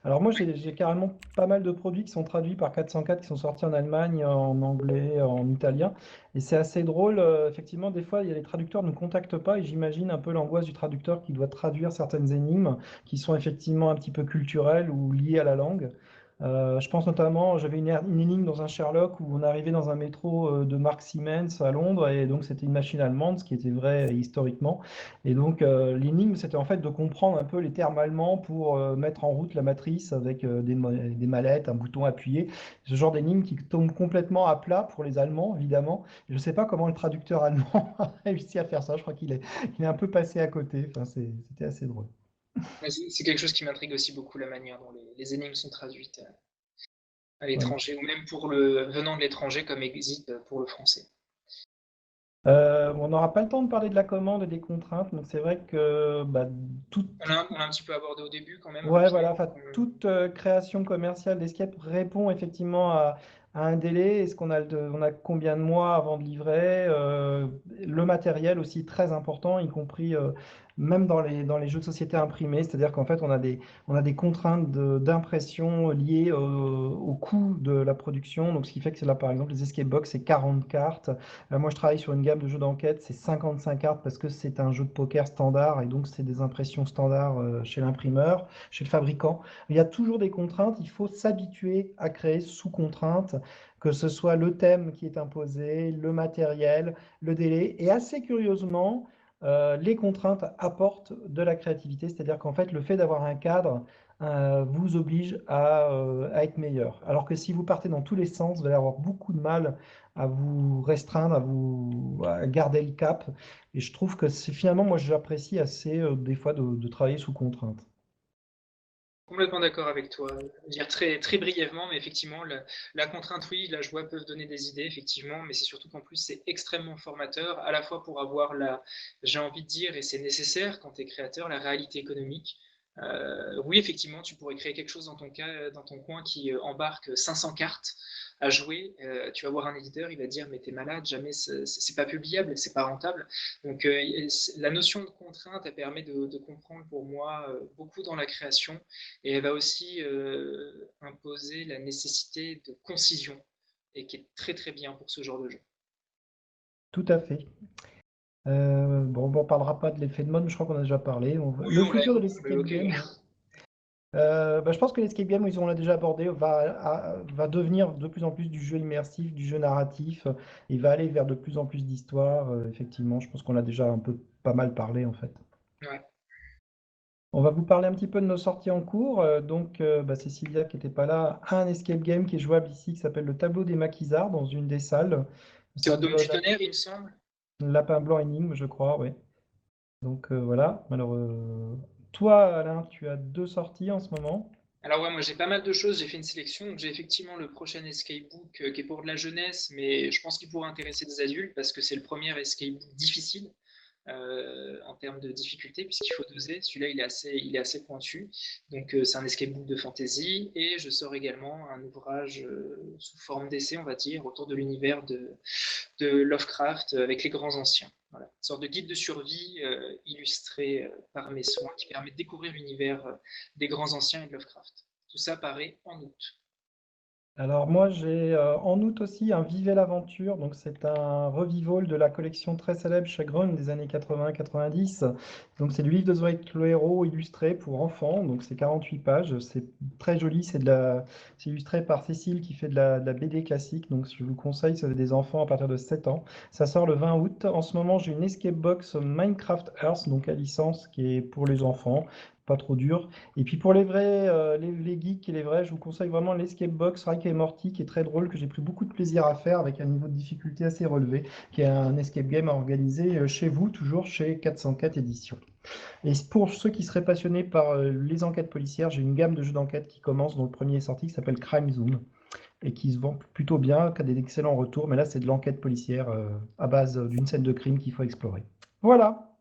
Alors moi, j'ai carrément pas mal de produits qui sont traduits par 404 qui sont sortis en Allemagne, en anglais, en italien. Et c'est assez drôle. Effectivement, des fois, il y a les traducteurs ne contactent pas et j'imagine un peu l'angoisse du traducteur qui doit traduire certaines énigmes qui sont effectivement un petit peu culturelles ou liées à la langue. Je pense notamment, j'avais une énigme dans un Sherlock où on arrivait dans un métro de marque Siemens à Londres et donc c'était une machine allemande, ce qui était vrai historiquement. Et donc l'énigme, c'était en fait de comprendre un peu les termes allemands pour mettre en route la matrice avec des mallettes, un bouton appuyé. Ce genre d'énigme qui tombe complètement à plat pour les Allemands, évidemment. Je ne sais pas comment le traducteur allemand a réussi à faire ça. Je crois il est un peu passé à côté. Enfin, c'était assez drôle. C'est quelque chose qui m'intrigue aussi beaucoup, la manière dont les énigmes sont traduites à Ouais. l'étranger, ou même venant de l'étranger comme exit pour le français. On n'aura pas le temps de parler de la commande et des contraintes, donc c'est vrai que tout, On a un petit peu abordé au début quand même, ouais, voilà, rapidement. enfin, toute création commerciale d'Escape répond effectivement à un délai. Est-ce on a combien de mois avant de livrer? Le matériel aussi très important, y compris même dans les jeux de société imprimés. C'est-à-dire qu'en fait, on a des contraintes d'impression liées au coût de la production. Donc, ce qui fait que c'est là, par exemple, les Escape Box, c'est 40 cartes. Moi, je travaille sur une gamme de jeux d'enquête, c'est 55 cartes parce que c'est un jeu de poker standard et donc c'est des impressions standards chez l'imprimeur, chez le fabricant. Il y a toujours des contraintes, il faut s'habituer à créer sous contrainte, que ce soit le thème qui est imposé, le matériel, le délai. Et assez curieusement, les contraintes apportent de la créativité, c'est-à-dire qu'en fait, le fait d'avoir un cadre vous oblige à être meilleur. Alors que si vous partez dans tous les sens, vous allez avoir beaucoup de mal à vous restreindre, à garder le cap. Et je trouve que c'est finalement, moi, j'apprécie assez des fois de travailler sous contrainte. Complètement d'accord avec toi. Je veux dire très, très brièvement, mais effectivement, la contrainte, oui, la joie peuvent donner des idées, effectivement, mais c'est surtout qu'en plus, c'est extrêmement formateur, à la fois pour avoir j'ai envie de dire, et c'est nécessaire quand tu es créateur, la réalité économique. Oui, effectivement, tu pourrais créer quelque chose dans ton coin qui embarque 500 cartes à jouer. Tu vas voir un éditeur, il va dire mais t'es malade, jamais c'est pas publiable, c'est pas rentable. Donc la notion de contrainte, elle permet de comprendre pour moi beaucoup dans la création, et elle va aussi imposer la nécessité de concision, et qui est très très bien pour ce genre de jeu. Tout à fait. Bon, on parlera pas de l'effet de mode, mais je crois qu'on a déjà parlé. Oui, Le on l'a futur de dit, l'escape ok. game. Je pense que l'escape game, on l'a déjà abordé, va devenir de plus en plus du jeu immersif, du jeu narratif. Il va aller vers de plus en plus d'histoires. Effectivement, je pense qu'on l'a déjà un peu pas mal parlé en fait. Ouais. On va vous parler un petit peu de nos sorties en cours. C'est Sylvia qui n'était pas là. Un escape game qui est jouable ici, qui s'appelle le Tableau des Maquisards, dans une des salles. C'est au Dôme Tableau du Tonnerre, il me semble. Lapin Blanc Énigme, je crois, oui. Donc voilà. Alors, toi, Alain, tu as 2 sorties en ce moment. Alors ouais, moi j'ai pas mal de choses, j'ai fait une sélection. Donc j'ai effectivement le prochain escape book qui est pour de la jeunesse, mais je pense qu'il pourrait intéresser des adultes parce que c'est le premier escape book difficile en termes de difficulté, puisqu'il faut doser. Celui-là il est assez pointu. Donc c'est un escape book de fantasy, et je sors également un ouvrage sous forme d'essai, on va dire, autour de l'univers de Lovecraft avec les grands anciens. Voilà. Une sorte de guide de survie illustré par mes soins qui permet de découvrir l'univers des grands anciens et de Lovecraft. Tout ça paraît en août. Alors moi j'ai en août aussi un Vive l'aventure, donc c'est un revival de la collection très célèbre Chagrin des années 80-90. Donc c'est du livre de Zweig le héros illustré pour enfants, donc c'est 48 pages, c'est très joli, c'est illustré par Cécile qui fait de la BD classique, donc je vous conseille, c'est des enfants à partir de 7 ans. Ça sort le 20 août. En ce moment j'ai une Escape Box Minecraft Earth, donc à licence qui est pour les enfants, pas trop dur. Et puis pour les vrais, les geeks et les vrais, je vous conseille vraiment l'Escape Box Rick et Morty, qui est très drôle, que j'ai pris beaucoup de plaisir à faire avec un niveau de difficulté assez relevé, qui est un escape game à organiser chez vous, toujours chez 404 Éditions. Et pour ceux qui seraient passionnés par les enquêtes policières, j'ai une gamme de jeux d'enquête qui commence, dont le premier est sorti, qui s'appelle Crime Zone, et qui se vend plutôt bien, qui a des excellents retours, mais là c'est de l'enquête policière à base d'une scène de crime qu'il faut explorer. Voilà,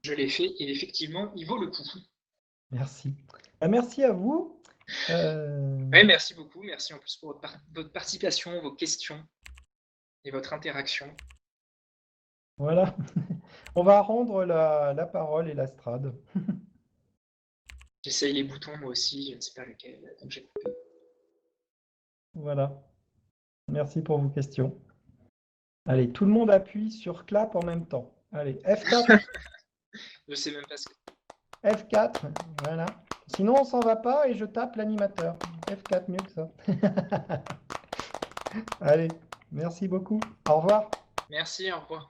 Je l'ai fait et effectivement, il vaut le coup. merci. Merci à vous. Ouais, merci beaucoup. Merci en plus pour votre participation, vos questions et votre interaction. Voilà. On va rendre la parole et la strade. J'essaye les boutons moi aussi, je ne sais pas lequel. Donc j'ai coupé. Voilà. Merci pour vos questions. Allez, tout le monde appuie sur clap en même temps. Allez, F4, Je sais même pas ce que. F4, voilà. Sinon, on s'en va pas et je tape l'animateur. F4, mieux que ça. Allez, merci beaucoup. Au revoir. Merci, au revoir.